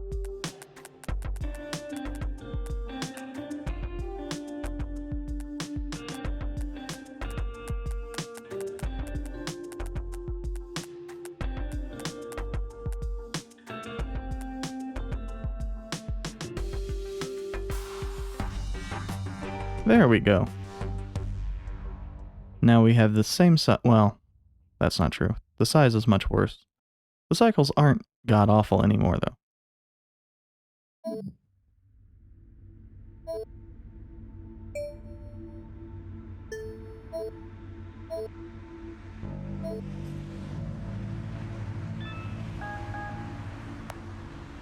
There we go. Now we have the same size. Well, that's not true. The size is much worse. The cycles aren't god-awful anymore, though.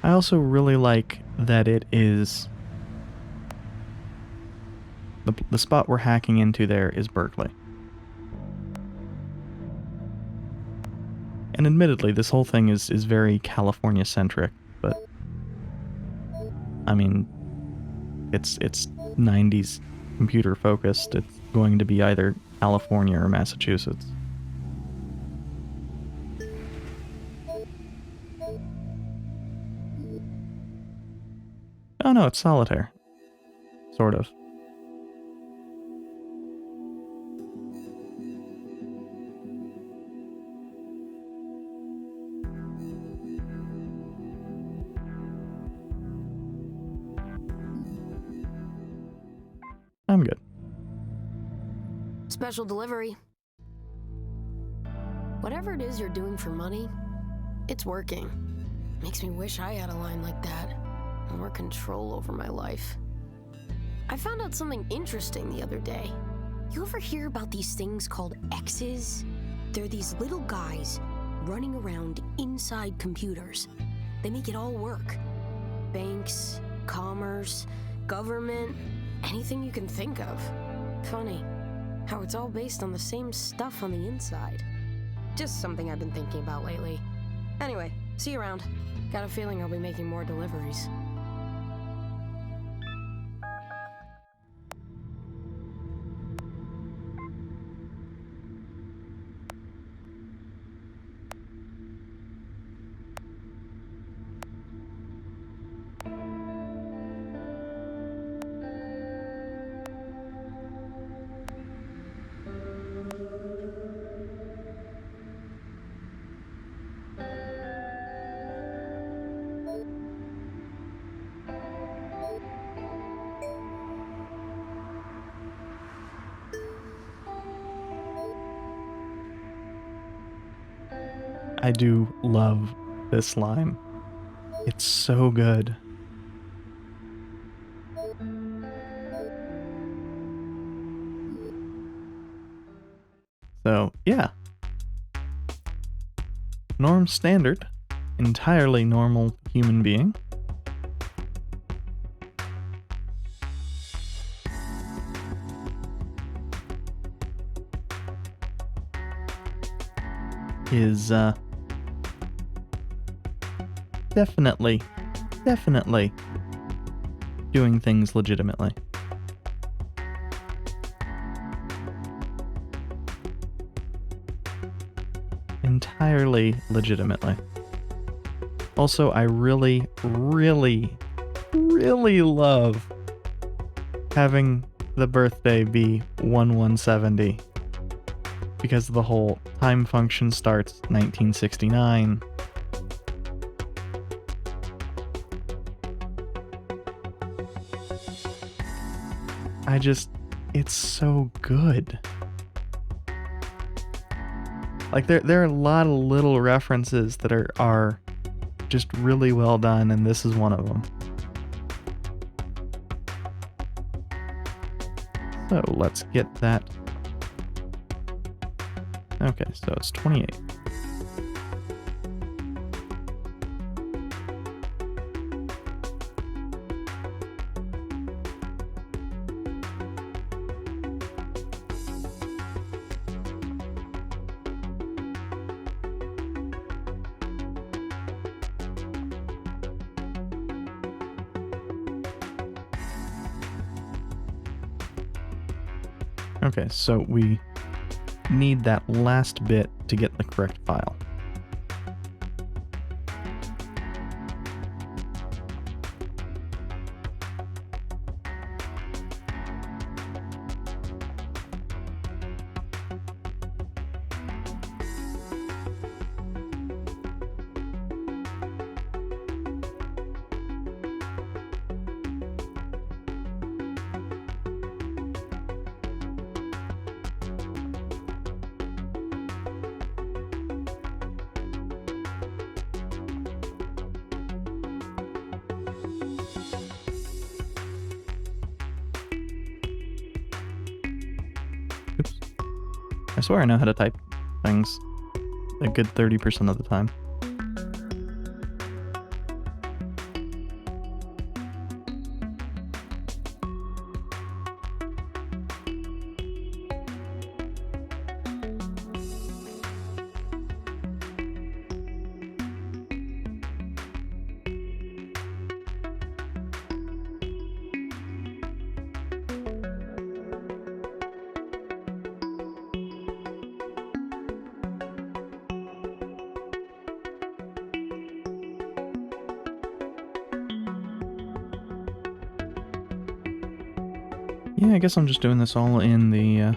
I also really like that it is... The spot we're hacking into there is Berkeley. And admittedly, this whole thing is very California-centric, but... I mean, it's 90s computer focused. It's going to be either California or Massachusetts. Oh no, it's solitaire. Sort of. I'm good. Special delivery. Whatever it is you're doing for money, it's working. Makes me wish I had a line like that. More control over my life. I found out something interesting the other day. You ever hear about these things called X's? They're these little guys running around inside computers. They make it all work. Banks, commerce, government, anything you can think of. Funny how it's all based on the same stuff on the inside. Just something I've been thinking about lately. Anyway, see you around. Got a feeling I'll be making more deliveries. I do love this line. It's so good. So, yeah. Norm Standard, entirely normal human being. Is, definitely doing things legitimately. Entirely legitimately. Also, I really love having the birthday be 1170 because the whole time function starts 1969. It's so good. Like there are a lot of little references that are just really well done, and this is one of them. So let's get that. Okay, so it's 28. Okay, so we need that last bit to get the correct file. Oops. I swear I know how to type things a good 30% of the time. Yeah, I guess I'm just doing this all in the,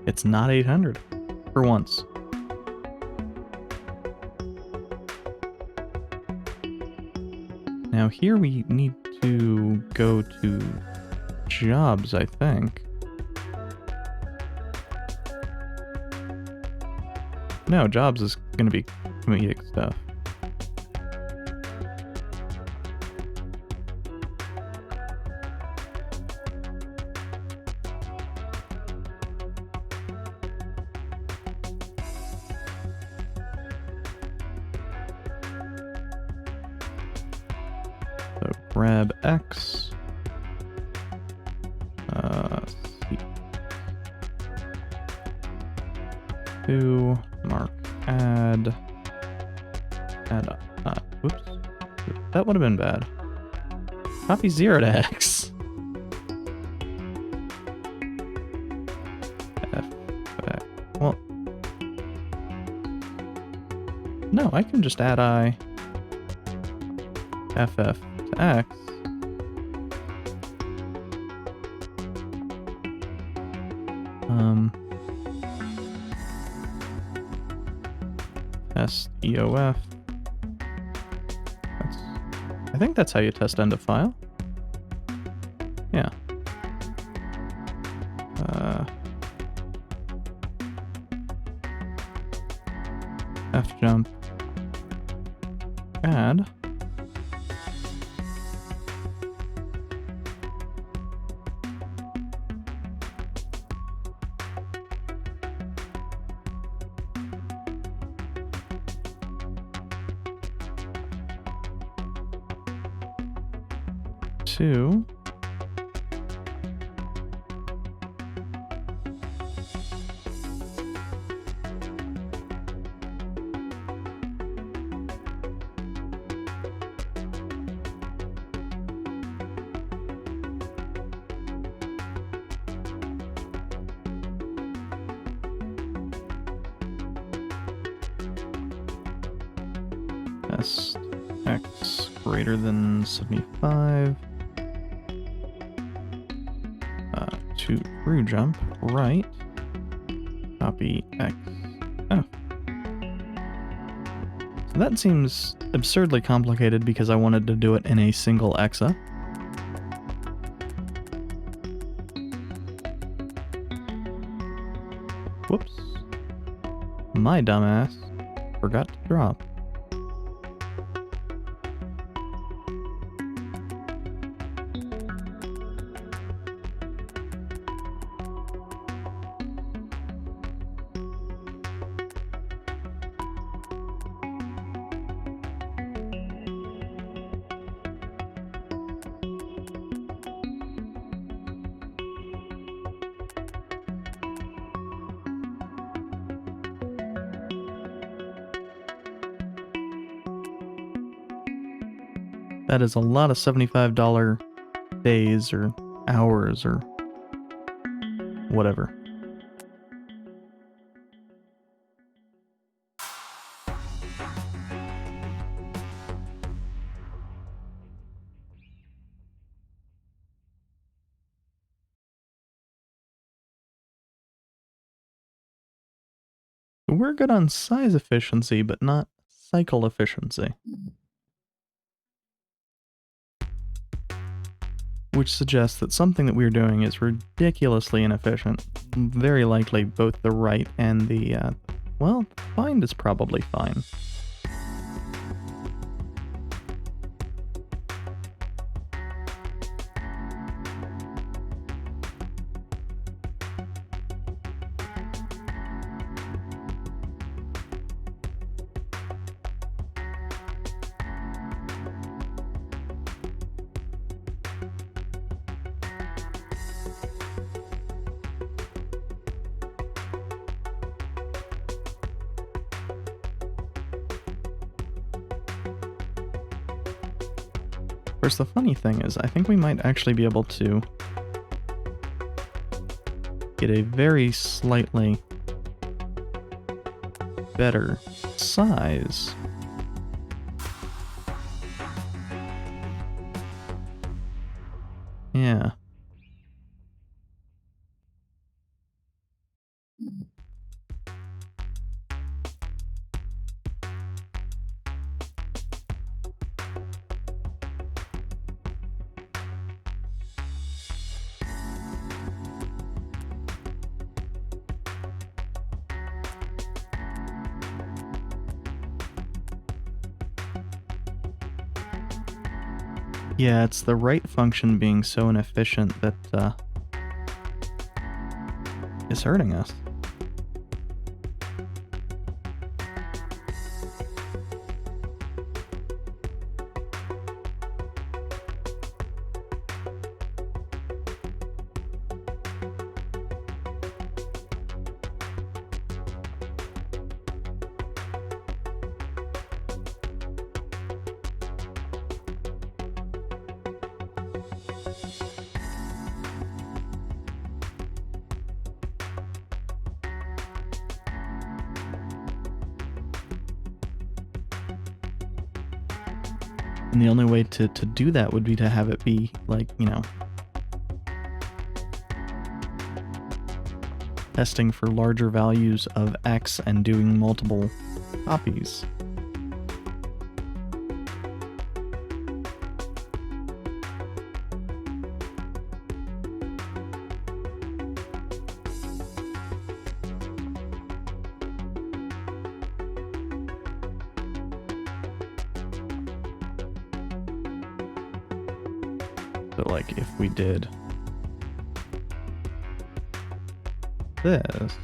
It's not 800. For once. Now here we need to go to jobs, I think. No, jobs is gonna be comedic stuff. So grab X. C. 2. Mark add. Whoops. That would have been bad. Copy 0 to X. F. Well. No, I can just add I. FF to X. Test EOF. I think that's how you test end of file. Yeah. F jump. Add. Two. Test X greater than 75. To through jump, right. Copy X. Oh. So that seems absurdly complicated because I wanted to do it in a single exa. Whoops. My dumbass forgot to drop. That is a lot of $75 days or hours or whatever. We're good on size efficiency, but not cycle efficiency. Which suggests that something that we're doing is ridiculously inefficient. Very likely both the right and the, well, find is probably fine. Of course, the funny thing is, I think we might actually be able to get a very slightly better size Yeah. Yeah, it's the right function being so inefficient that is hurting us. And the only way to do that would be to have it be, like, you know, testing for larger values of X and doing multiple copies. So, like, if we did this,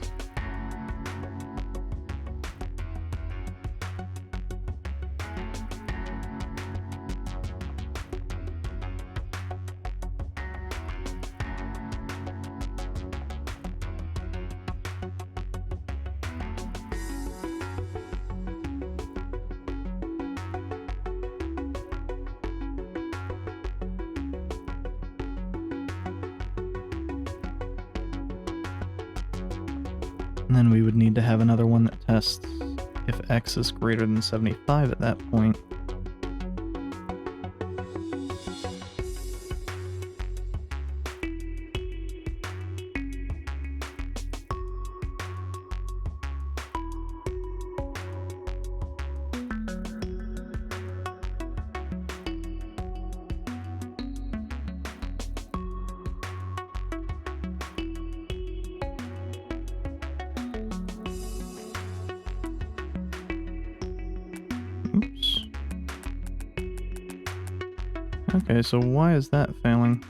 and then we would need to have another one that tests if X is greater than 75 at that point. Oops. Okay, so why is that failing?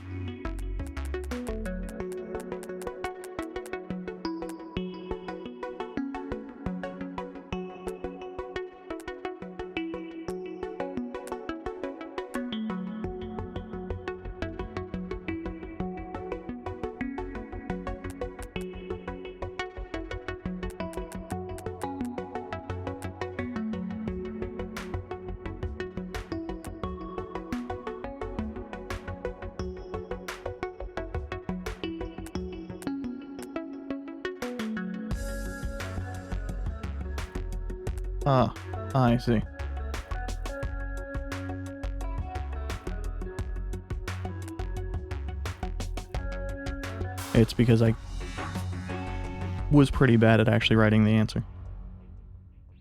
Ah, I see. It's because I was pretty bad at actually writing the answer.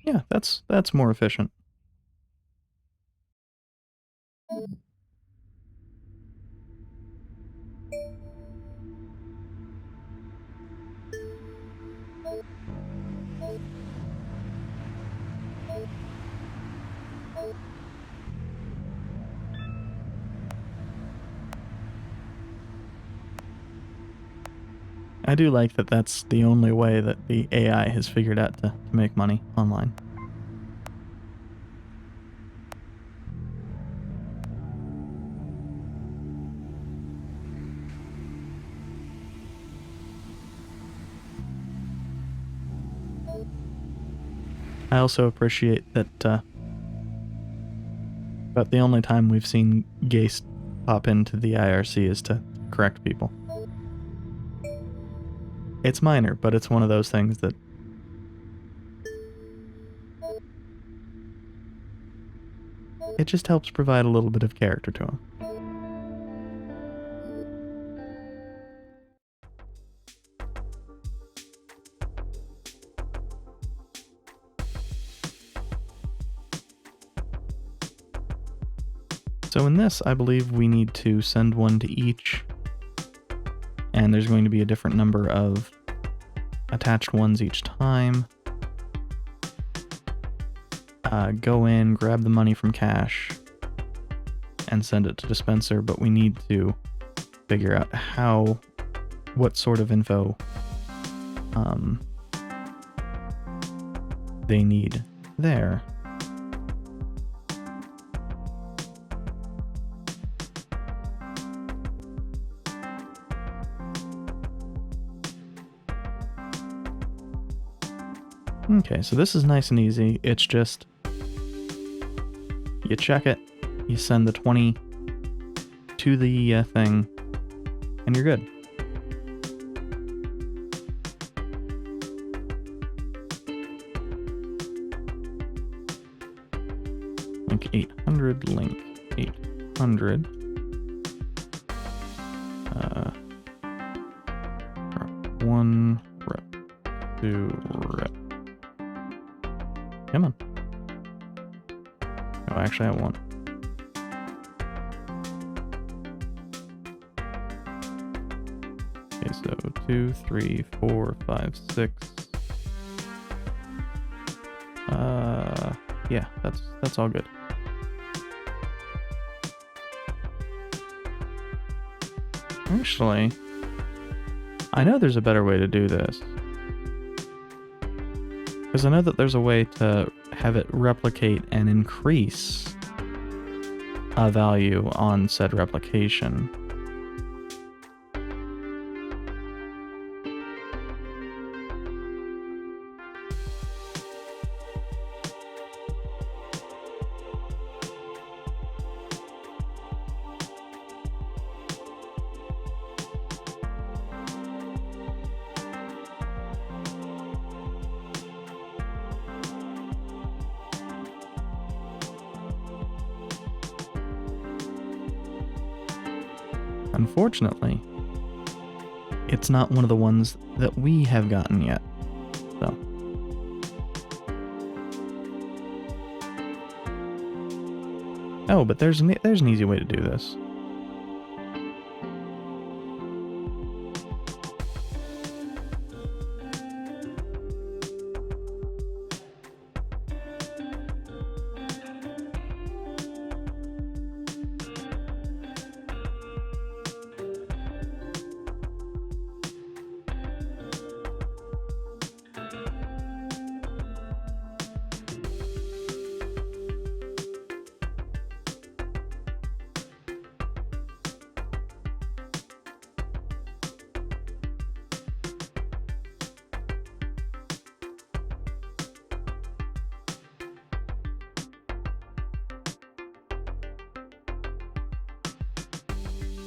Yeah, that's more efficient. I do like that that's the only way that the AI has figured out to make money online. I also appreciate that about the only time we've seen Ghaist pop into the IRC is to correct people. It's minor, but it's one of those things that it just helps provide a little bit of character to him. So in this, I believe we need to send one to each, and there's going to be a different number of attached ones each time. Go in, grab the money from cash, and send it to dispenser, but we need to figure out what sort of info they need there. Okay, so this is nice and easy. It's just, you check it, you send the 20 to the thing, and you're good. Link 800, link 800. Rep 1, rep 2, rep. Come on. Oh, actually I have one. Okay, so 2, 3, 4, 5, 6. Yeah, that's all good. Actually, I know there's a better way to do this. Because I know that there's a way to have it replicate and increase a value on said replication. Unfortunately, it's not one of the ones that we have gotten yet, so. Oh, but there's an easy way to do this.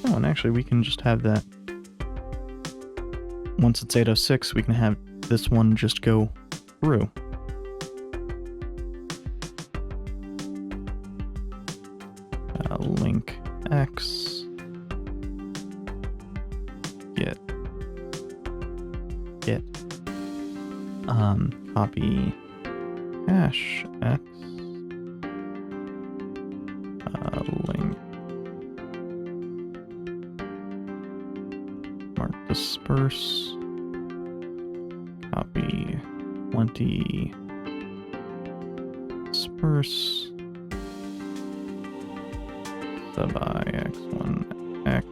Oh, and actually we can just have that. Once it's 806, we can have this one just go through. Link X. Get. Copy hash X. Link. Mark disperse. Copy 20. Disperse. Sub I x1 x.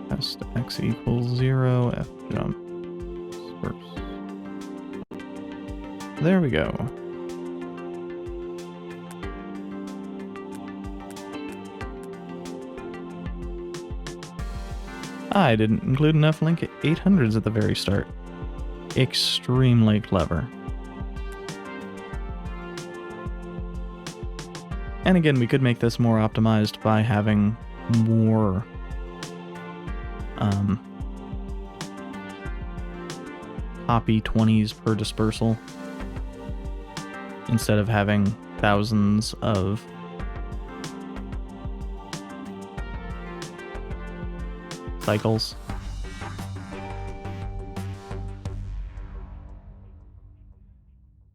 Test x equals 0. F jump. Disperse. There we go. I didn't include enough link 800s at the very start. Extremely clever. And again, we could make this more optimized by having more copy 20s per dispersal instead of having thousands of cycles.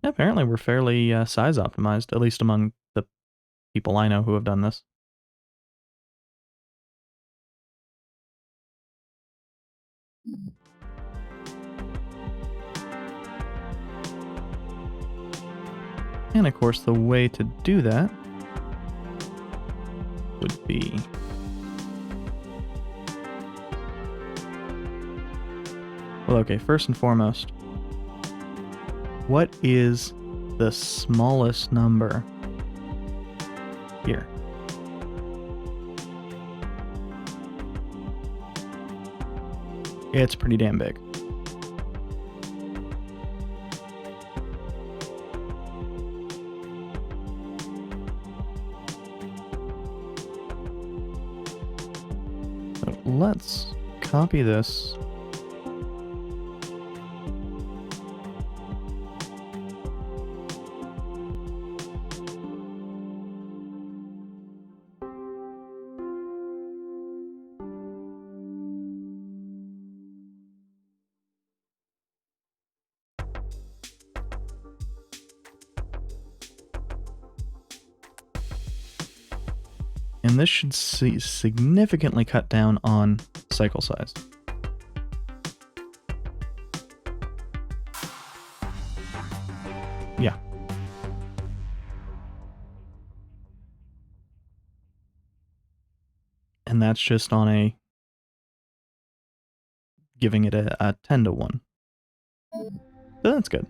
Apparently we're fairly size optimized, at least among the people I know who have done this. And of course, the way to do that would be well, okay, first and foremost, what is the smallest number here? It's pretty damn big. So let's copy this. And this should significantly cut down on cycle size. Yeah. And that's just on a giving it a 10 to 1. So that's good.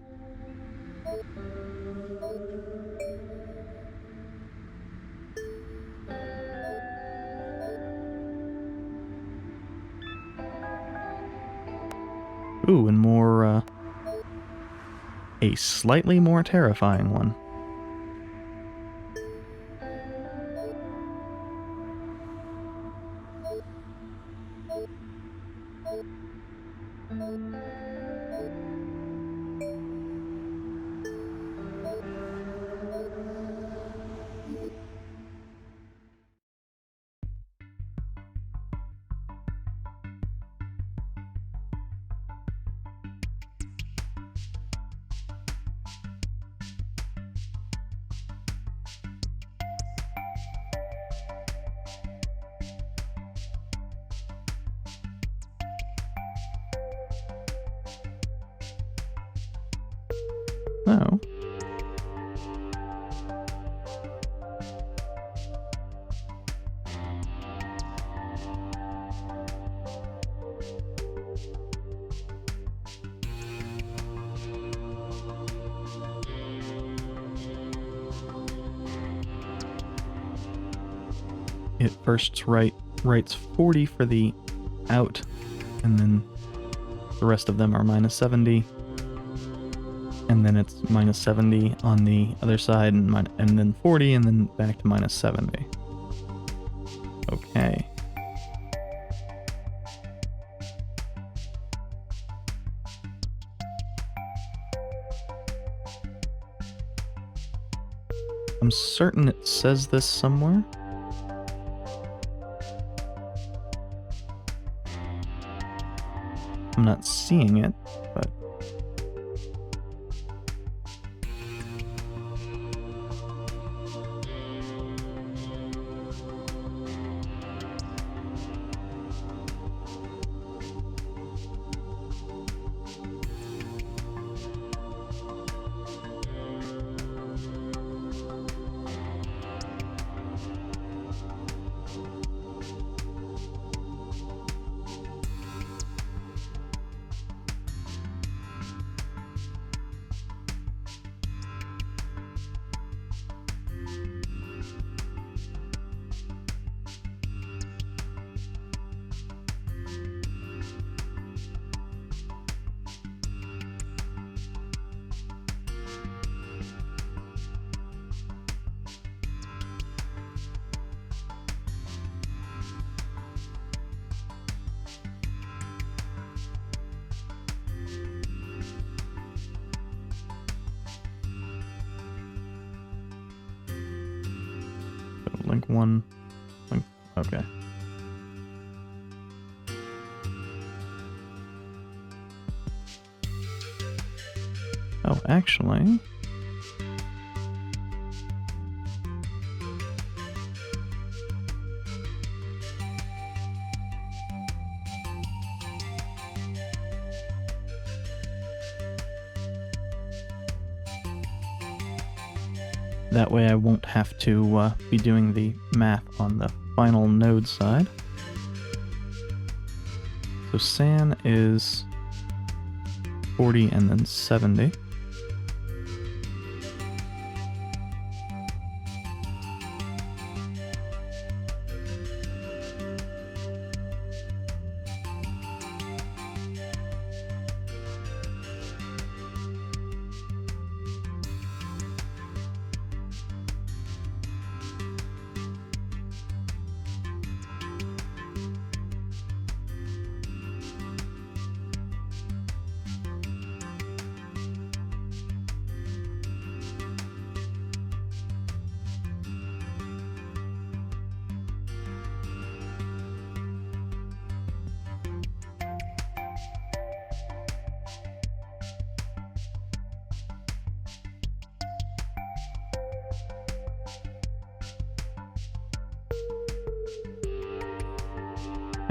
Ooh, and more, a slightly more terrifying one. Oh. It first writes 40 for the out, and then the rest of them are minus 70. And then it's minus 70 on the other side, and then 40, and then back to minus 70. Okay. I'm certain it says this somewhere. I'm not seeing it, but... Link 1. Link, okay. Oh, actually... That way I won't have to be doing the math on the final node side. So San is 40 and then 70.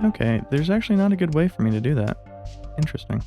Okay, there's actually not a good way for me to do that. Interesting.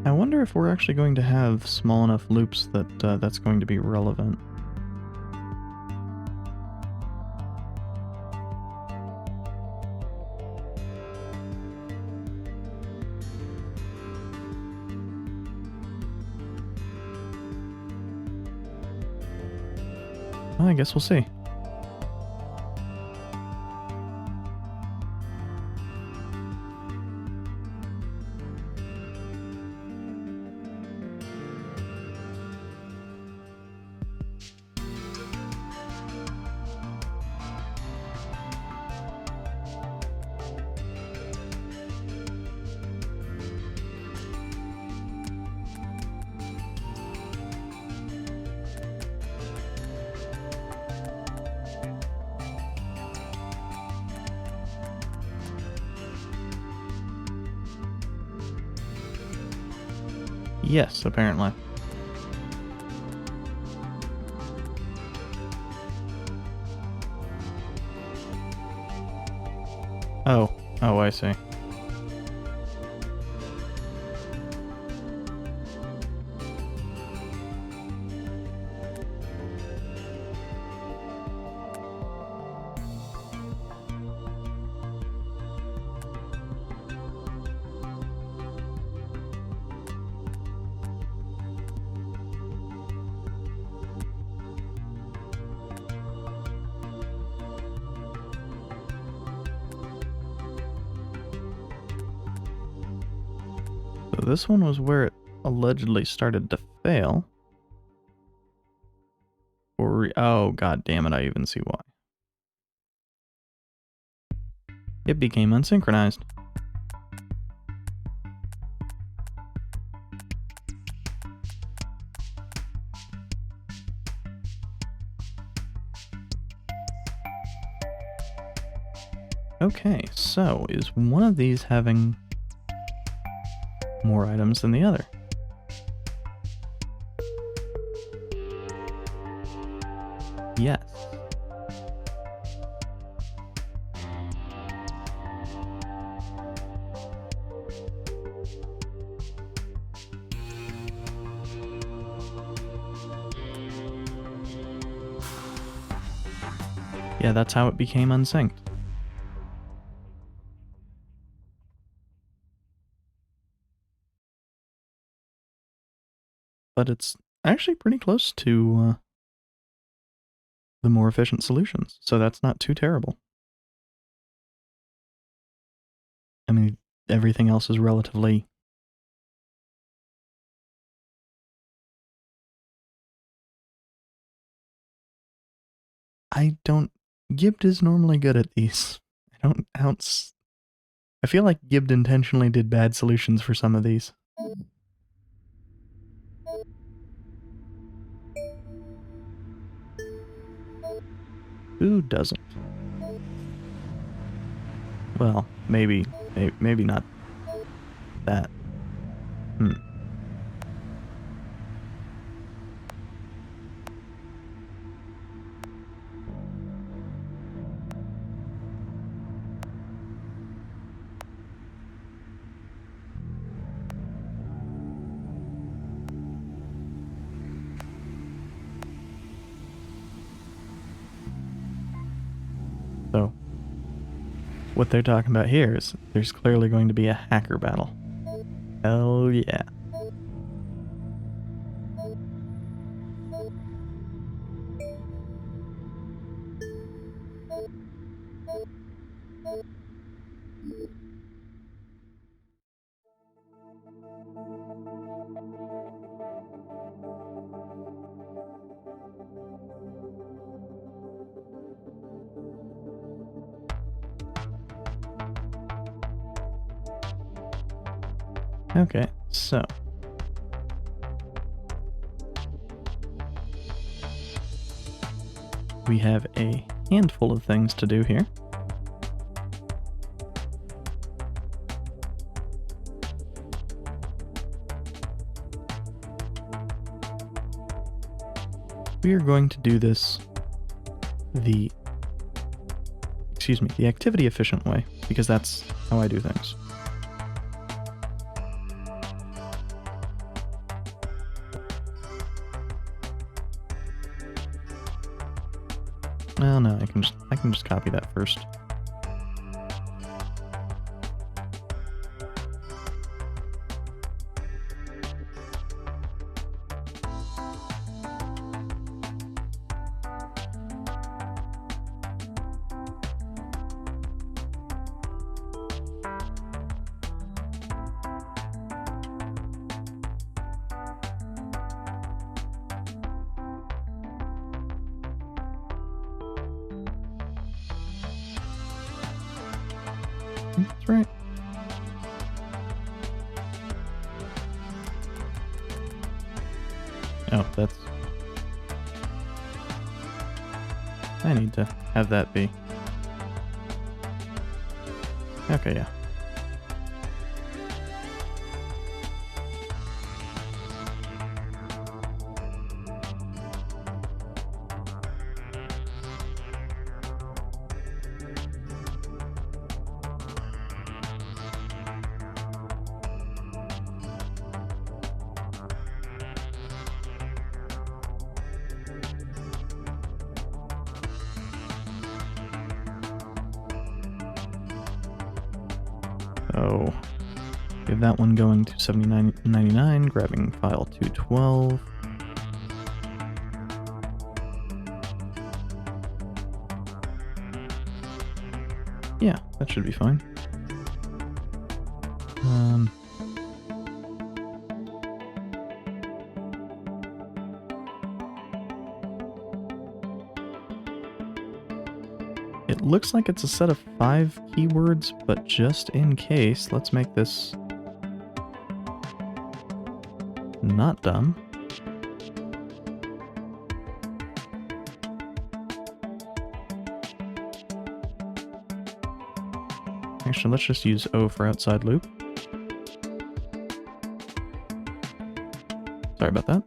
I wonder if we're actually going to have small enough loops that that's going to be relevant. Well, I guess we'll see. Yes, apparently. Oh, I see. So this one was where it allegedly started to fail. Oh, god damn it, I even see why. It became unsynchronized. Okay, so is one of these having more items than the other? Yes. Yeah, that's how it became unsynced. But it's actually pretty close to the more efficient solutions, so that's not too terrible. I mean, everything else is relatively... Gibbed is normally good at these. I feel like Gibbed intentionally did bad solutions for some of these. Who doesn't? Well, maybe not that. So, what they're talking about here is there's clearly going to be a hacker battle. Hell yeah. Okay, so we have a handful of things to do here. We are going to do this the activity efficient way, because that's how I do things. Well, no, I can just copy that first. That's right. Oh, that's... I need to have that be. Okay, yeah. So, get that one going to 79.99, grabbing file 212. Yeah, that should be fine. It looks like it's a set of 5 keywords, but just in case, let's make this not dumb. Actually, let's just use O for outside loop. Sorry about that.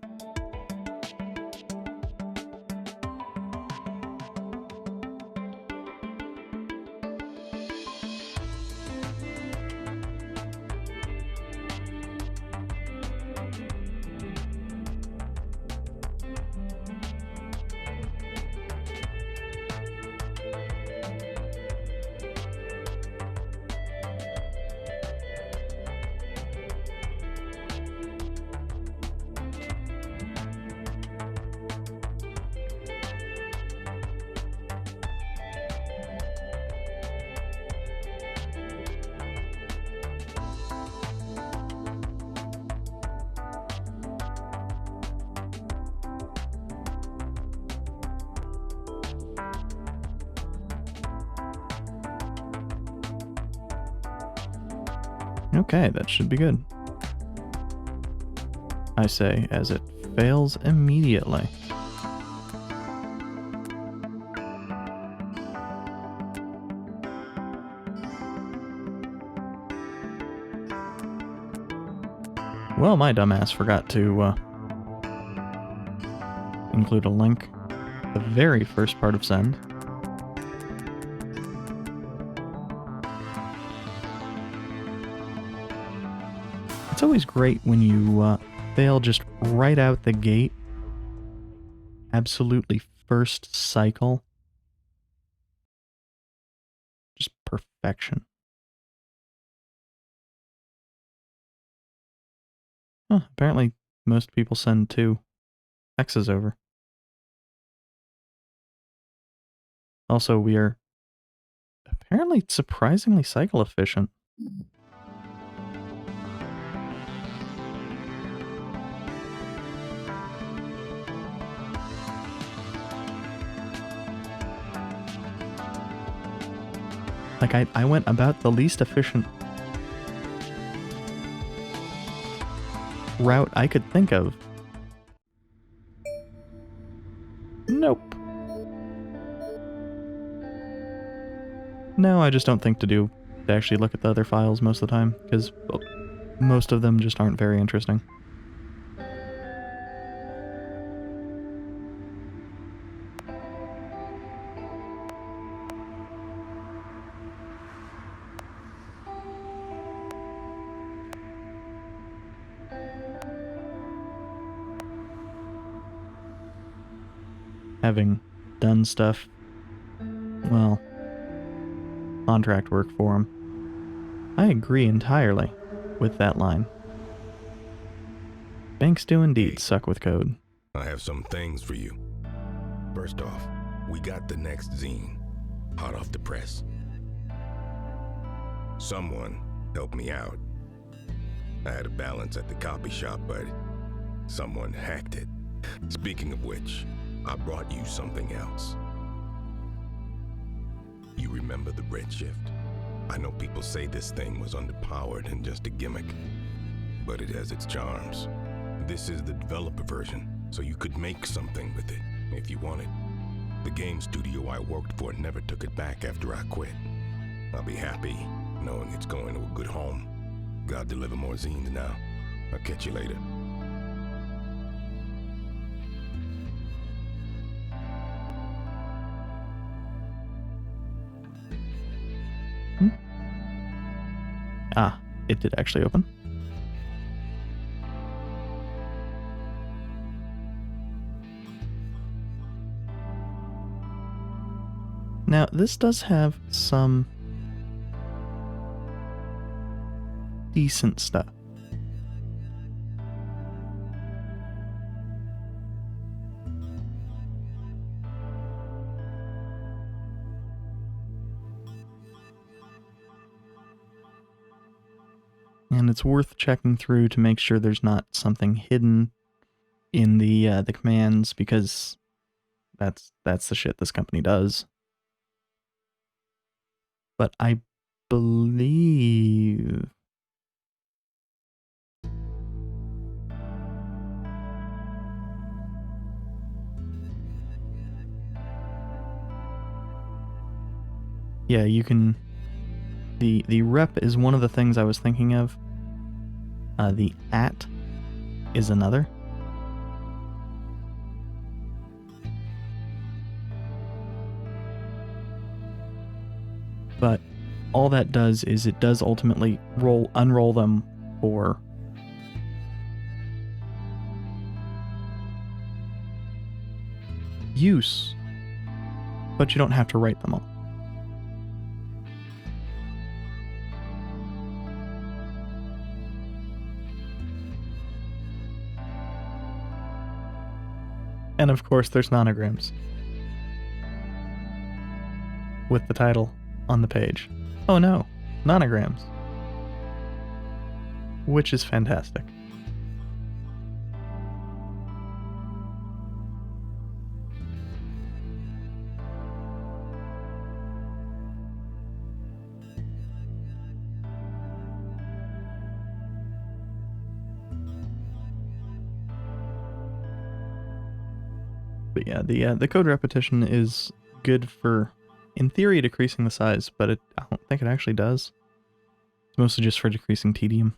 Okay, that should be good. I say, as it fails immediately. Well, my dumbass forgot to include a link. The very first part of send. It's always great when you fail just right out the gate. Absolutely first cycle. Just perfection. Huh, apparently most people send 2 X's over. Also, we are apparently surprisingly cycle efficient. Like, I went about the least efficient route I could think of. Nope. No, I just don't think to actually look at the other files most of the time, because most of them just aren't very interesting. Having done stuff, well, contract work for him, I agree entirely with that line. Banks do indeed suck with code. I have some things for you. First off, we got the next zine, hot off the press. Someone helped me out. I had a balance at the copy shop, but someone hacked it. Speaking of which, I brought you something else. You remember the Redshift? I know people say this thing was underpowered and just a gimmick, but it has its charms. This is the developer version, so you could make something with it if you wanted. The game studio I worked for never took it back after I quit. I'll be happy knowing it's going to a good home. God deliver more zines now. I'll catch you later. Ah, it did actually open. Now, this does have some decent stuff. And it's worth checking through to make sure there's not something hidden in the commands, because that's the shit this company does. But I believe yeah, you can. The rep is one of the things I was thinking of. The at is another. But all that does is it does ultimately unroll them for use, but you don't have to write them all. And of course, there's nanograms with the title on the page. Oh no, nanograms. Which is fantastic. But yeah, the code repetition is good for, in theory, decreasing the size, but I don't think it actually does. It's mostly just for decreasing tedium.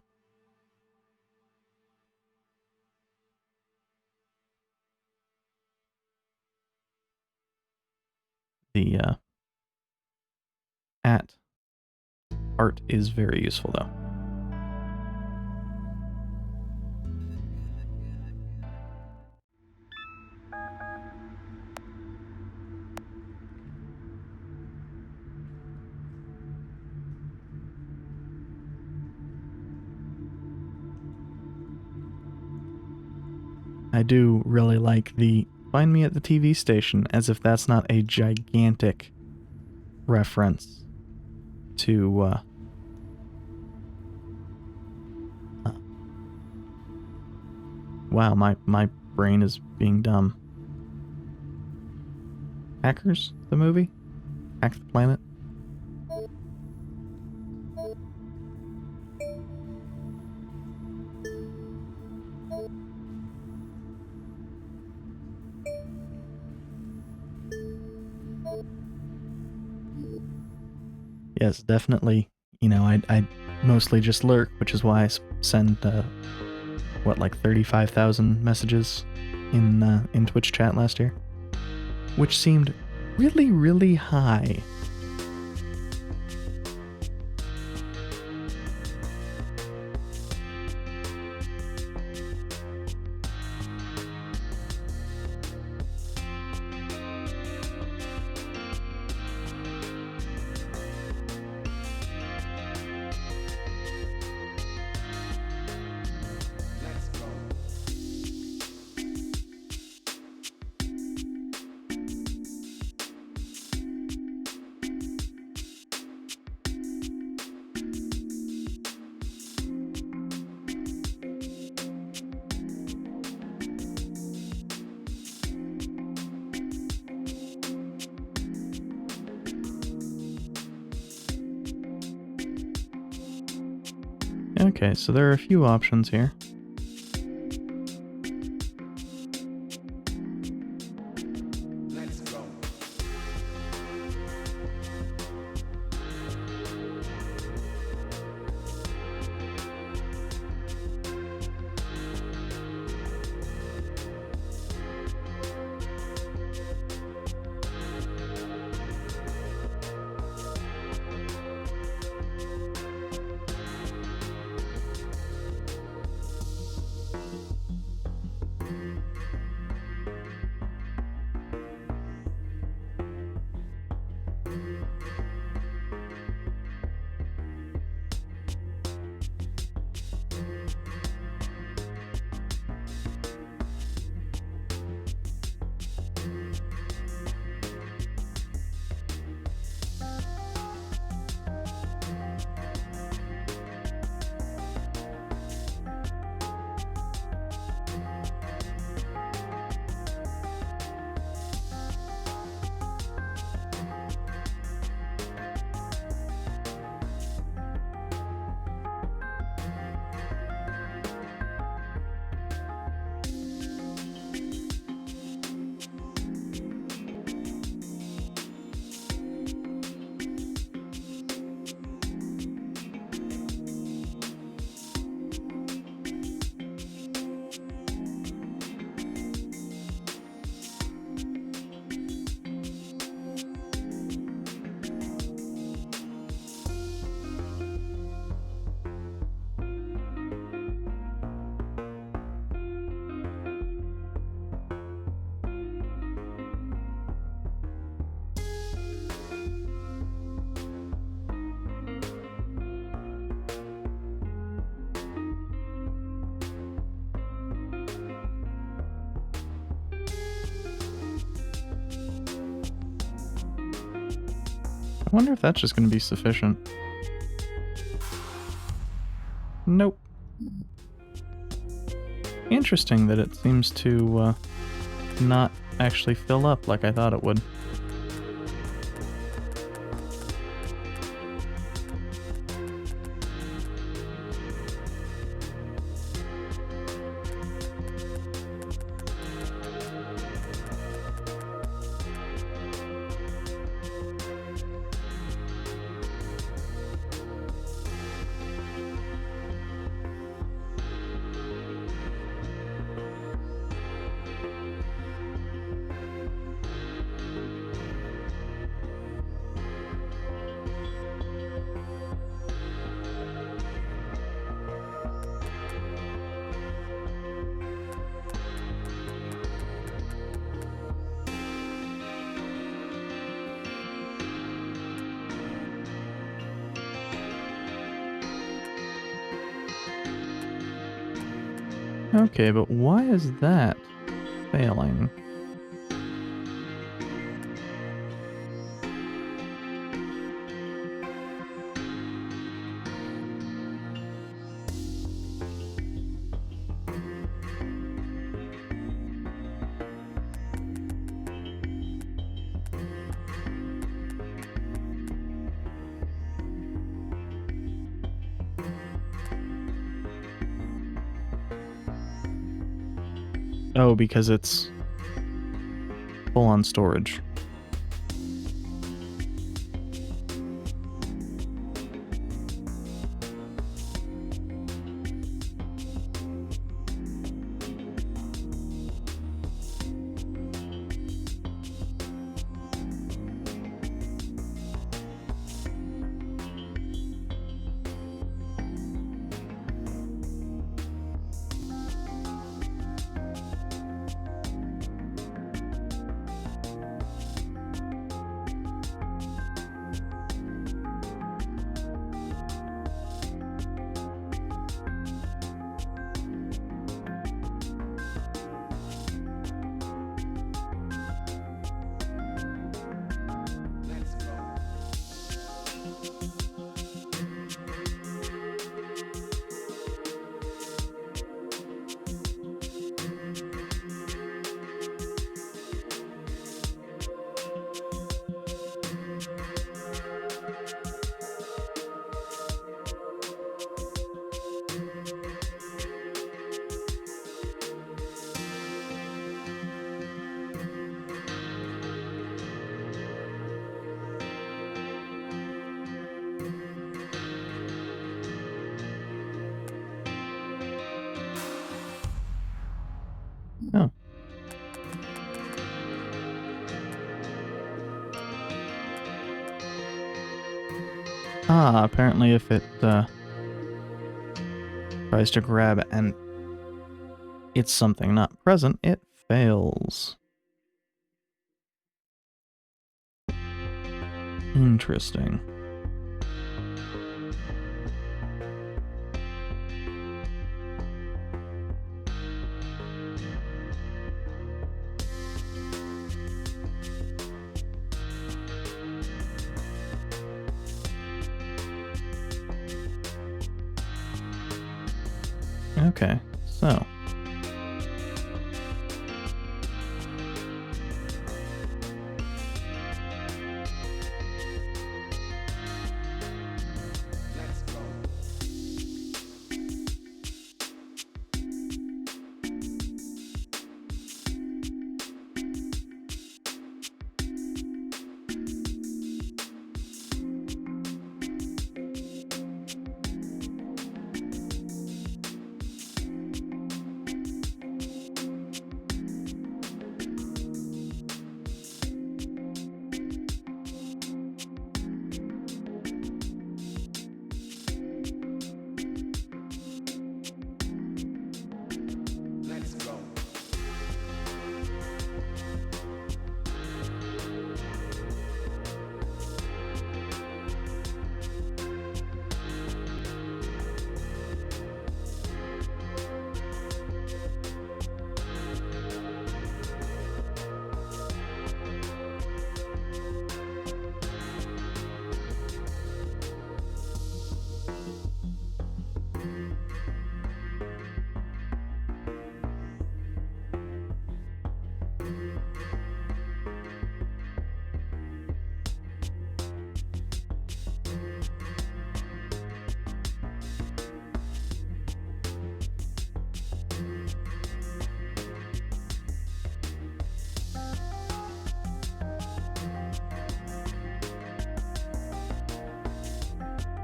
The at part is very useful though. I do really like the "find me at the TV station," as if that's not a gigantic reference to wow, my brain is being dumb. Hackers, the movie? Hack the Planet? Yes, definitely. You know, I mostly just lurk, which is why I send what, like 35,000 messages in Twitch chat last year, which seemed really, really high. Okay, so there are a few options here. I wonder if that's just going to be sufficient. Nope. Interesting that it seems to not actually fill up like I thought it would. Okay, but why is that failing? Oh, because it's full on storage. Oh. Ah, apparently if it tries to grab and it's something not present, it fails. Interesting. Okay, so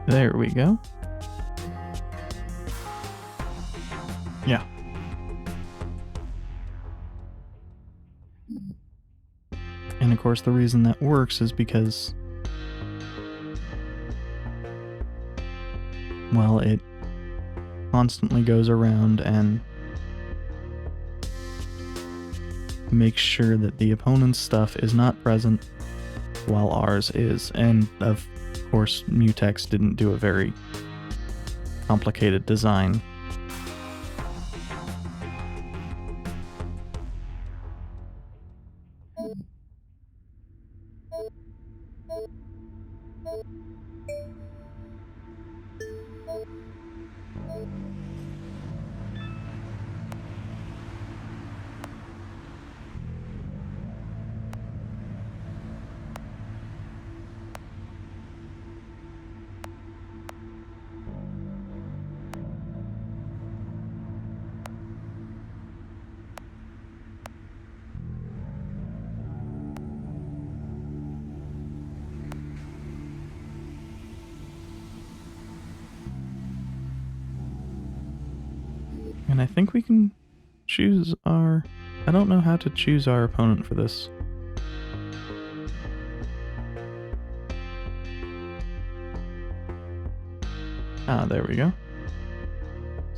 there we go. Yeah. And of course the reason that works is because, well, it constantly goes around and makes sure that the opponent's stuff is not present while ours is. And of course, Mutex didn't do a very complicated design And I think we can choose our... I don't know how to choose our opponent for this. Ah, there we go.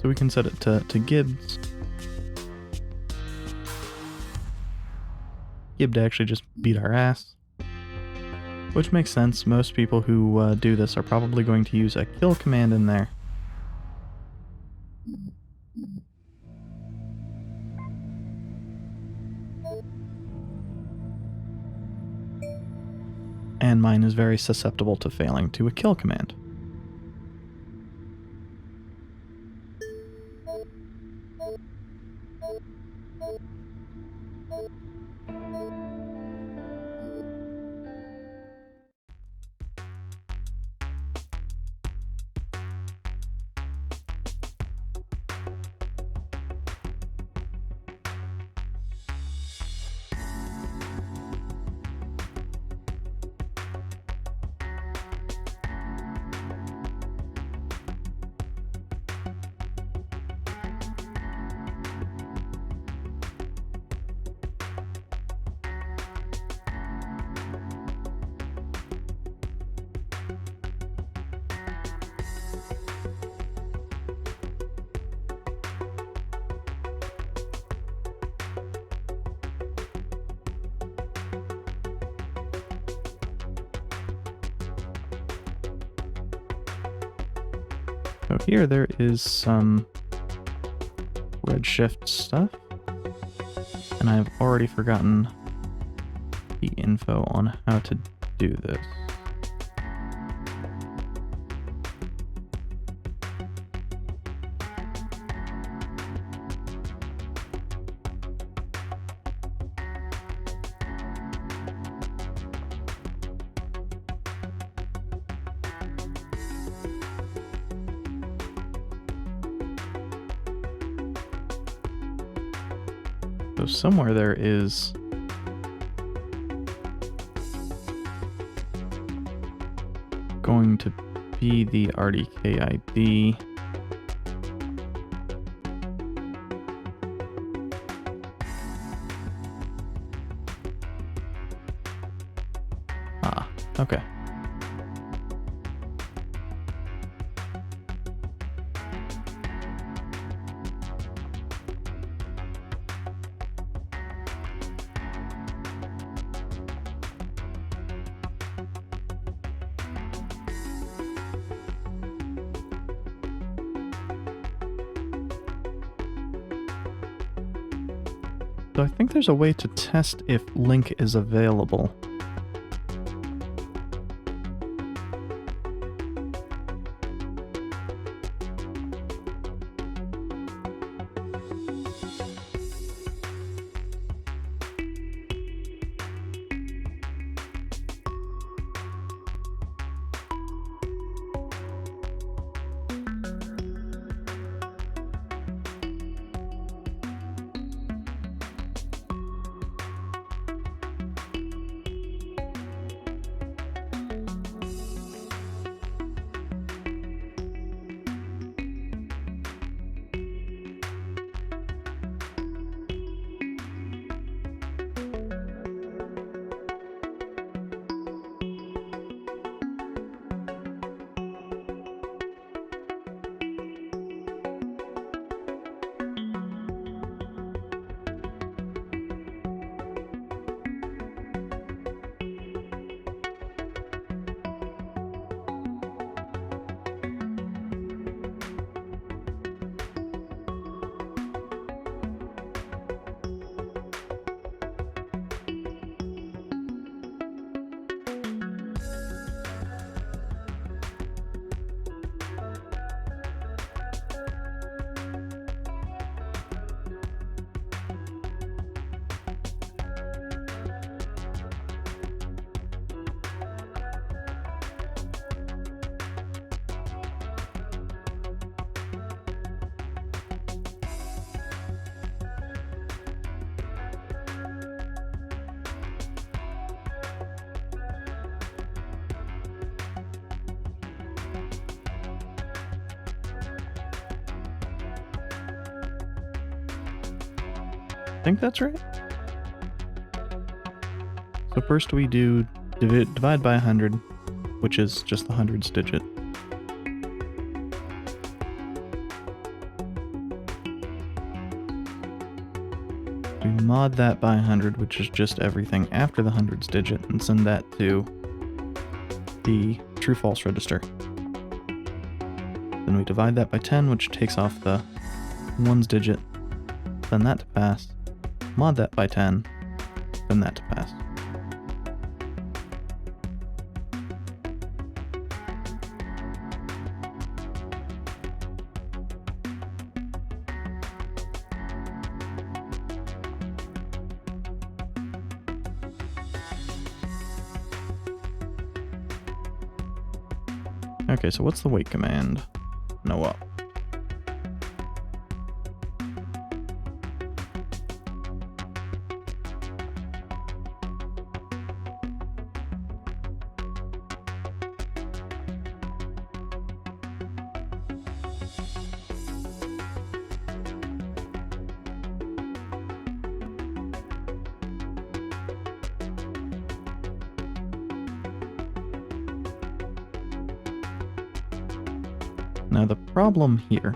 So we can set it to Gibbs. Gibb to actually just beat our ass. Which makes sense. Most people who do this are probably going to use a kill command in there. And mine is very susceptible to failing to a kill command. So here there is some redshift stuff, and I've already forgotten the info on how to do this. So somewhere there is going to be the RDK ID. Ah, okay. So I think there's a way to test if Link is available. think that's right. So first we do divide by 100, which is just the hundreds digit. We mod that by 100, which is just everything after the hundreds digit, and send that to the true-false register. Then we divide that by 10, which takes off the ones digit, send that to pass, mod that by 10, send that to pass. Okay, so what's the wait command? No up. Now the problem here,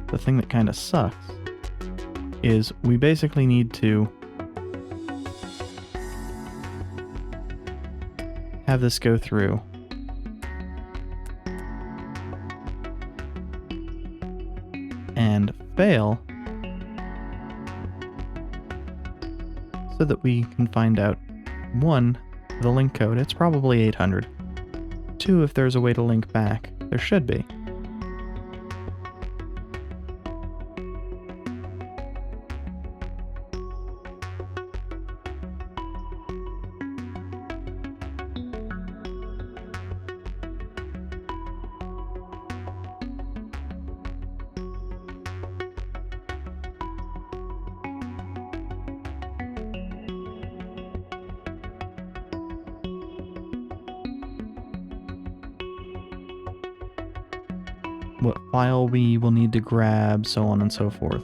the thing that kind of sucks, is we basically need to have this go through and fail so that we can find out, 1, the link code, it's probably 800. 2, if there's a way to link back. There should be. What file we will need to grab, so on and so forth.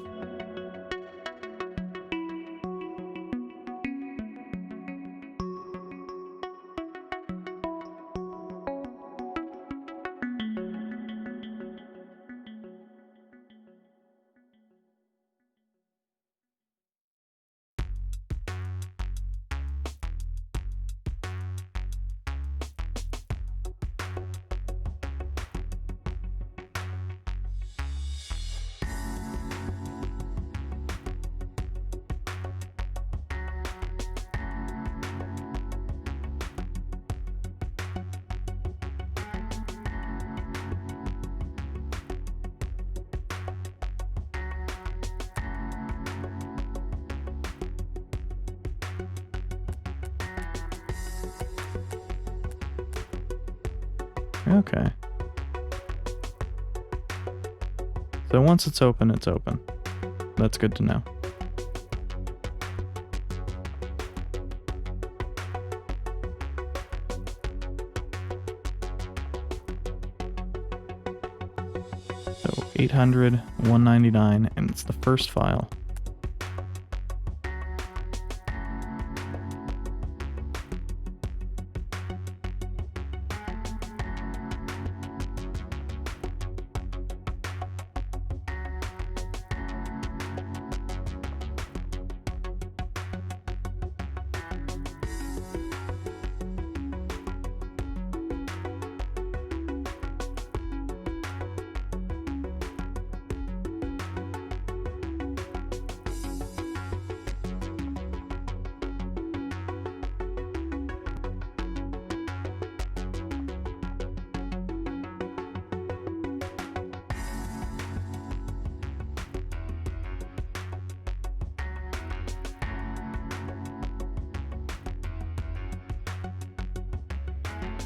Okay. So once it's open, it's open. That's good to know. So 800, 199, and it's the first file.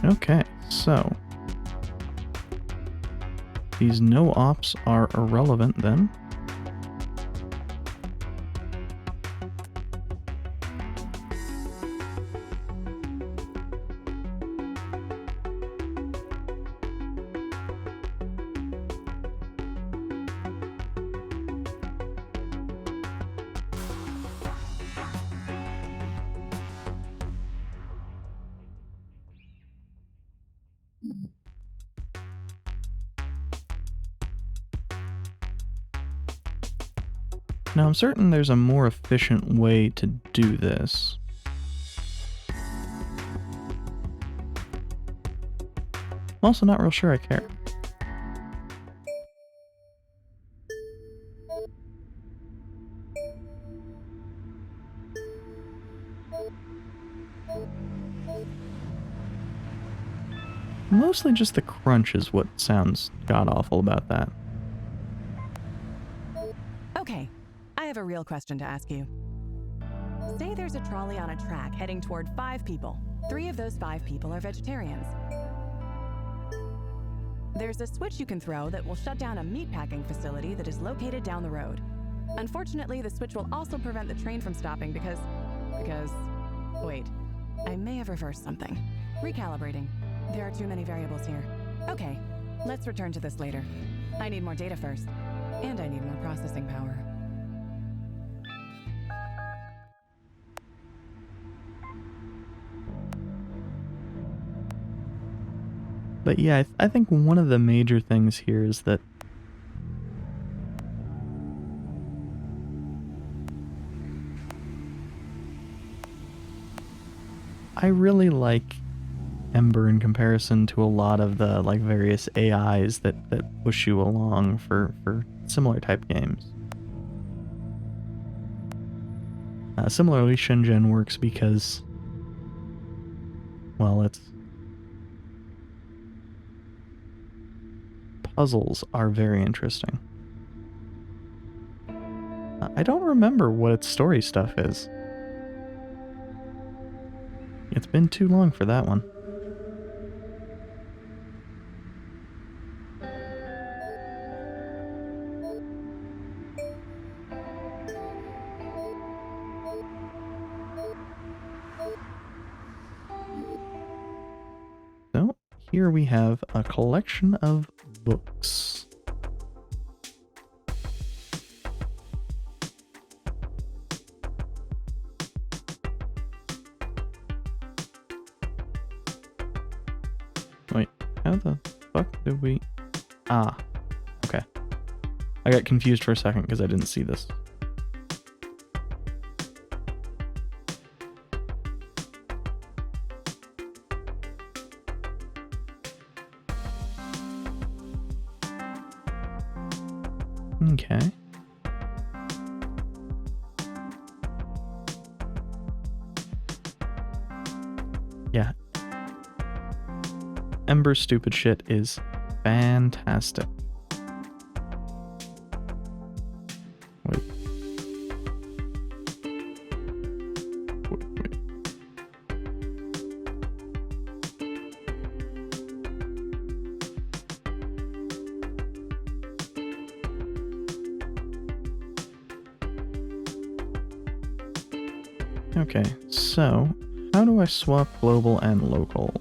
Okay, so these no ops are irrelevant then. Now, I'm certain there's a more efficient way to do this. I'm also not real sure I care. Mostly just the crunch is what sounds god-awful about that. Okay, I have a real question to ask you. Say there's a trolley on a track heading toward 5 people. 3 of those 5 people are vegetarians. There's a switch you can throw that will shut down a meatpacking facility that is located down the road. Unfortunately, the switch will also prevent the train from stopping because... Wait, I may have reversed something. Recalibrating. There are too many variables here. Okay, let's return to this later. I need more data first, and I need more processing power. But yeah, I think one of the major things here is that I really like Ember in comparison to a lot of the like various AIs that push you along for similar type games. Similarly, Shenzhen works because, well, puzzles are very interesting. I don't remember what its story stuff is. It's been too long for that one. So, here we have a collection of books. Wait, how the fuck did we... Ah, okay. I got confused for a second because I didn't see this. Okay. Yeah. Ember's stupid shit is fantastic. Wait. Wait. Okay, so how do I swap global and local?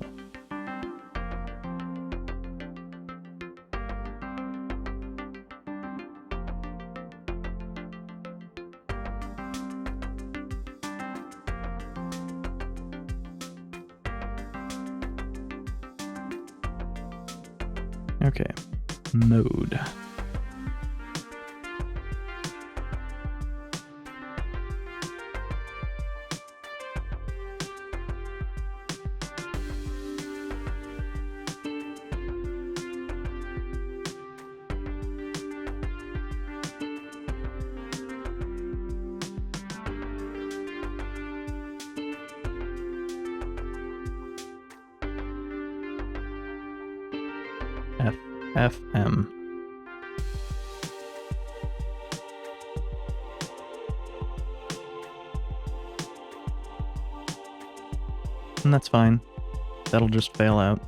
Okay, mode. FM. And that's fine. That'll just fail out.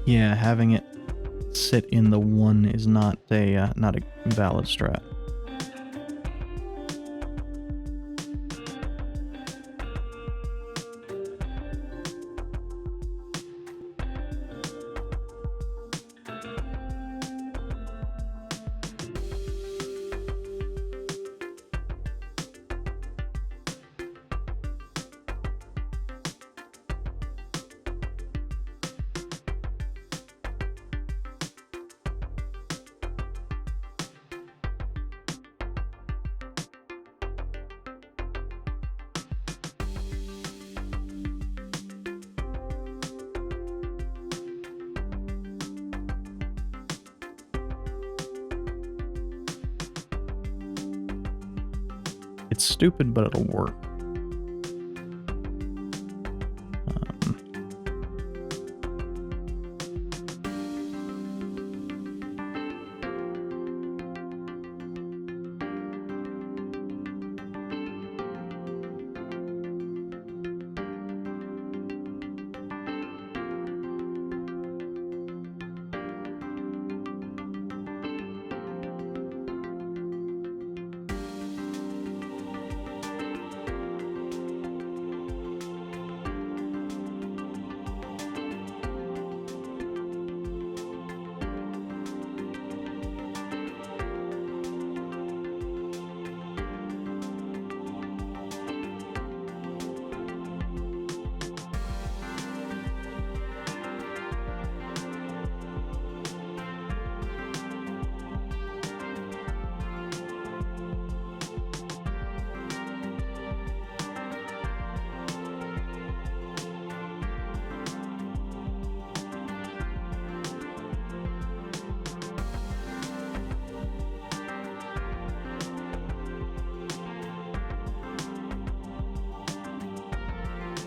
Yeah, having it sit in the one is not a valid strat. It's stupid, but it'll work.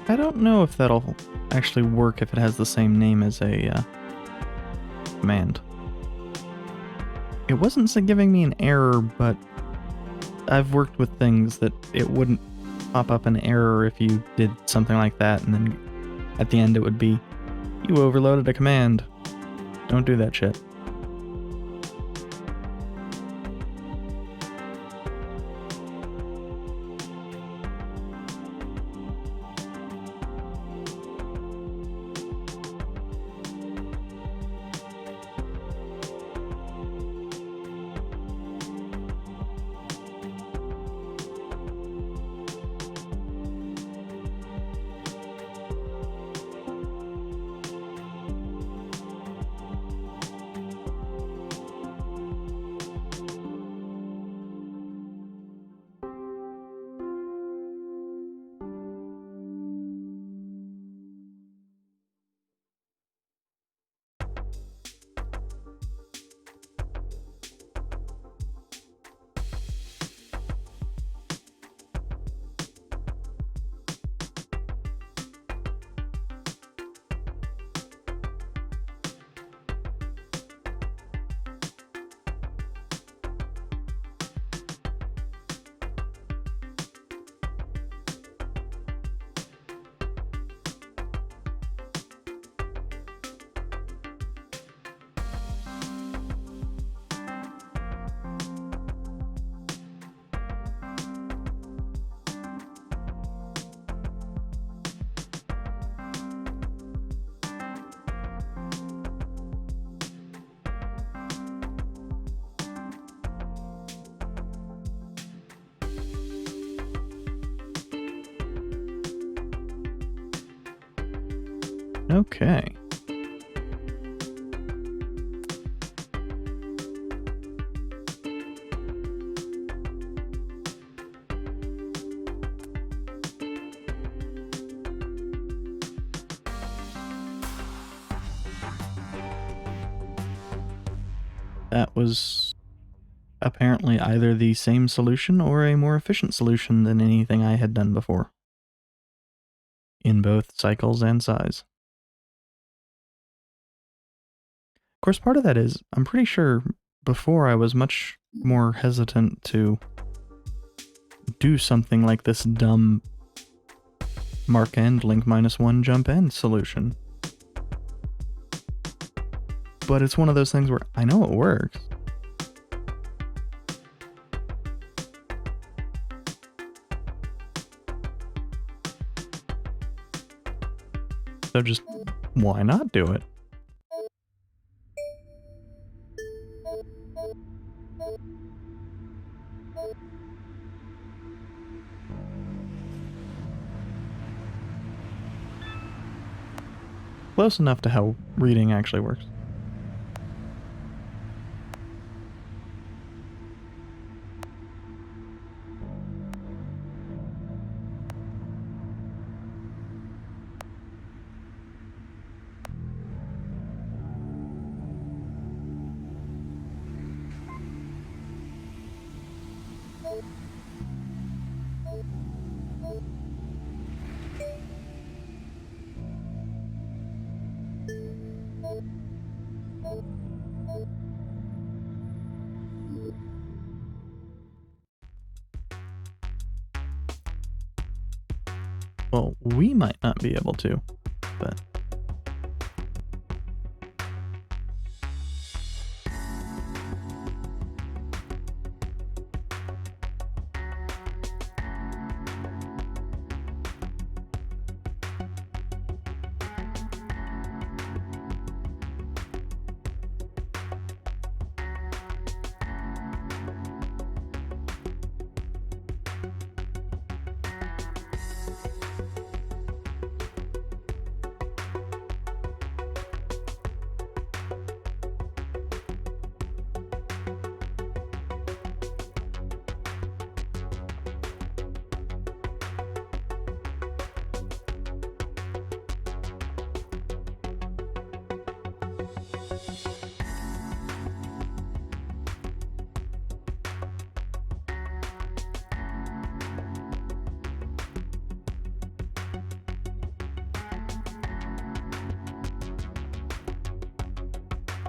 I don't know if that'll actually work if it has the same name as a command. It wasn't giving me an error, but I've worked with things that it wouldn't pop up an error if you did something like that, and then at the end it would be, you overloaded a command. Don't do that shit. Okay. That was apparently either the same solution or a more efficient solution than anything I had done before, in both cycles and size. Of course, part of that is, I'm pretty sure before I was much more hesitant to do something like this dumb mark end link -1 jump end solution. But it's one of those things where I know it works. So just, why not do it? Close enough to how reading actually works. Well, we might not be able to, but...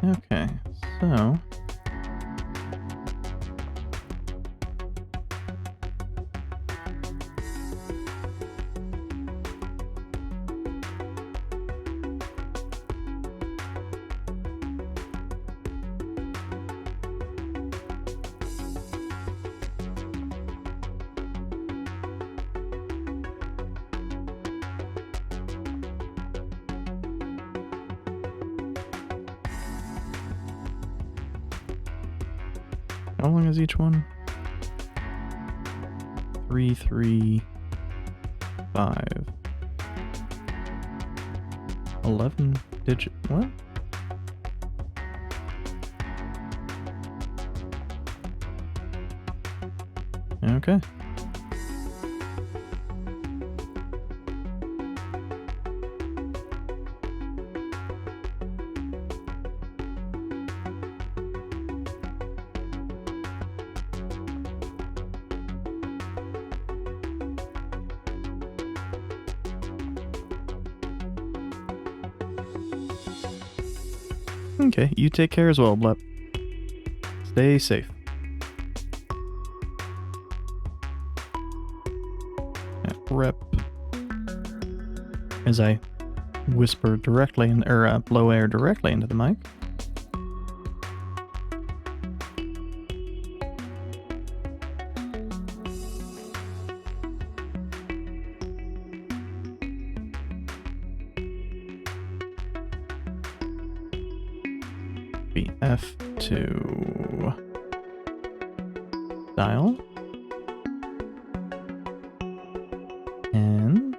Okay, so... How long is each one? 3, 3, 5. 11 digit. What? Okay. Okay, you take care as well, Blep. Stay safe. Rep. As I whisper directly in, or blow air directly into the mic. F to dial. And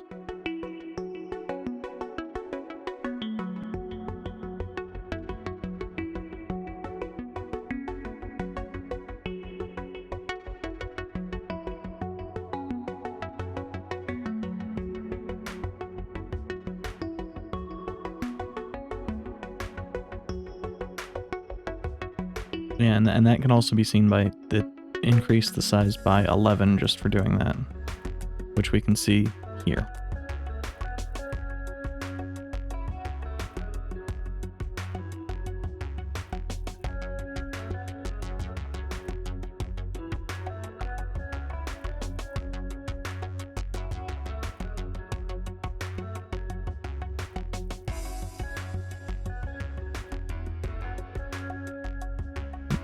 yeah, and that can also be seen by the increase the size by 11 just for doing that, which we can see here.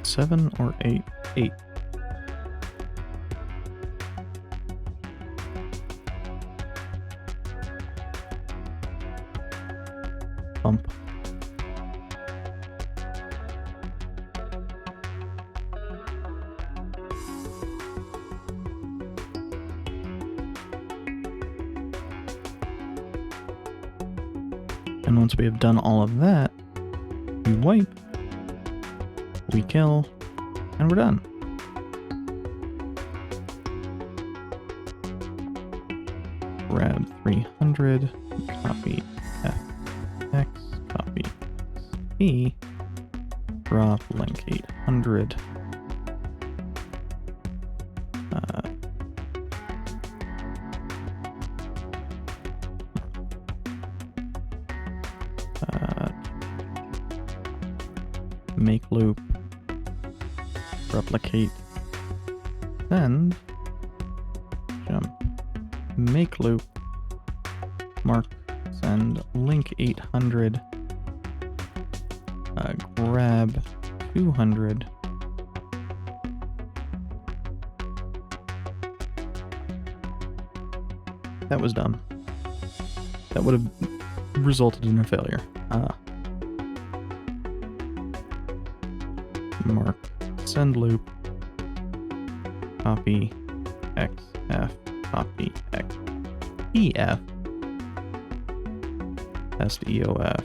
Seven or 8? 8. Bump. And once we have done all of that, we wipe. We kill, and we're done. Grab 300, copy FX, copy XP, drop link 800. Make loop. Replicate, send, jump, make loop, mark, send link 800, grab 200. That was dumb. That would have resulted in a failure. Mark, send loop, copy xf, copy x, ef, test eof,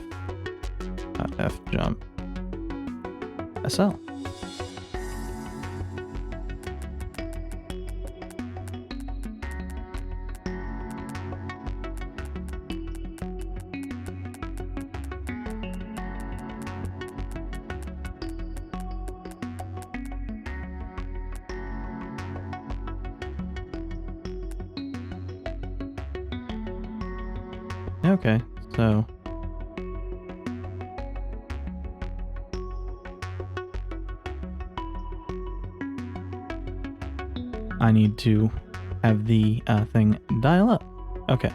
f jump, sl. Okay, so I need to have the thing dial up. Okay.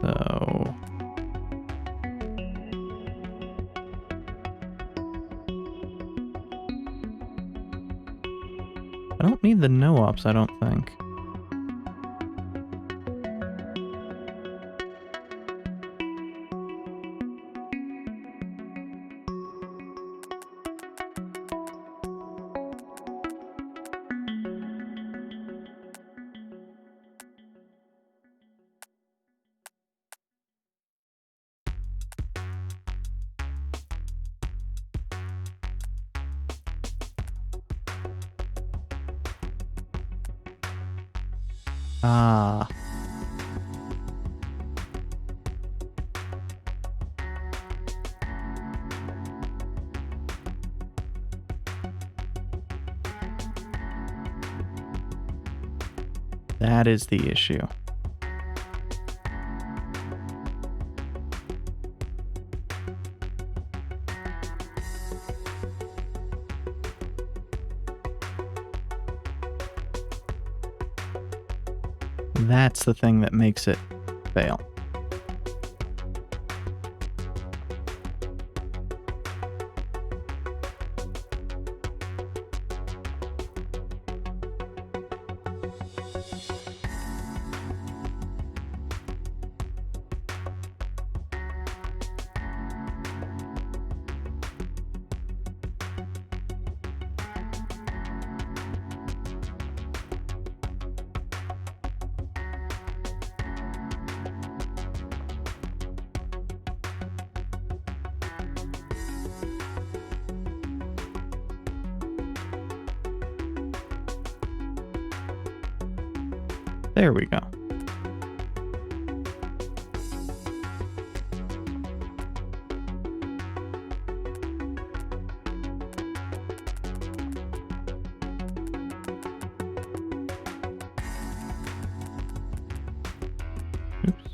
So I don't need the no ops, I don't think. Ah. That is the issue. That's the thing that makes it fail. There we go. Oops.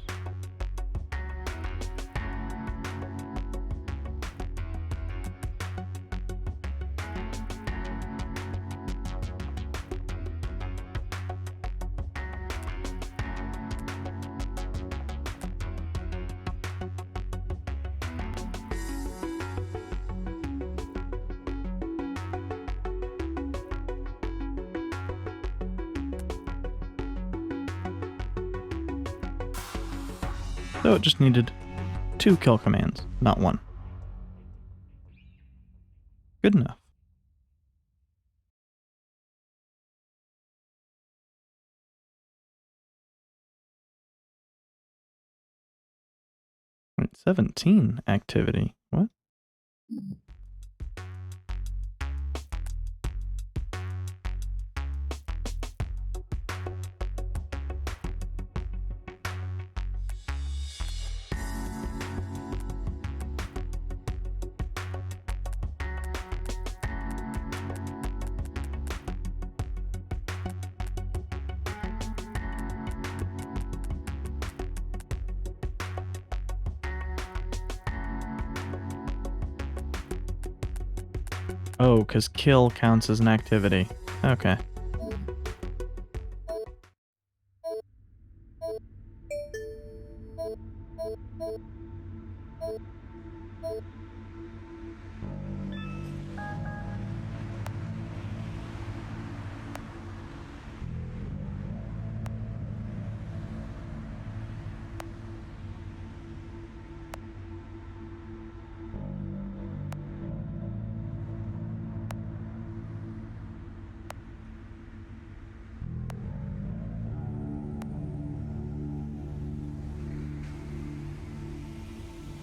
So it just needed 2 kill commands, not 1. Good enough. Wait, 17 activity. What? Oh, because kill counts as an activity. Okay.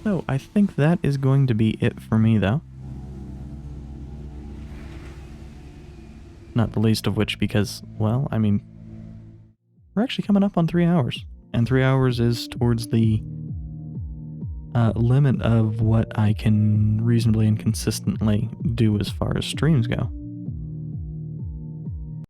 So I think that is going to be it for me, though. Not the least of which because, well, I mean, we're actually coming up on 3 hours. And 3 hours is towards the limit of what I can reasonably and consistently do as far as streams go.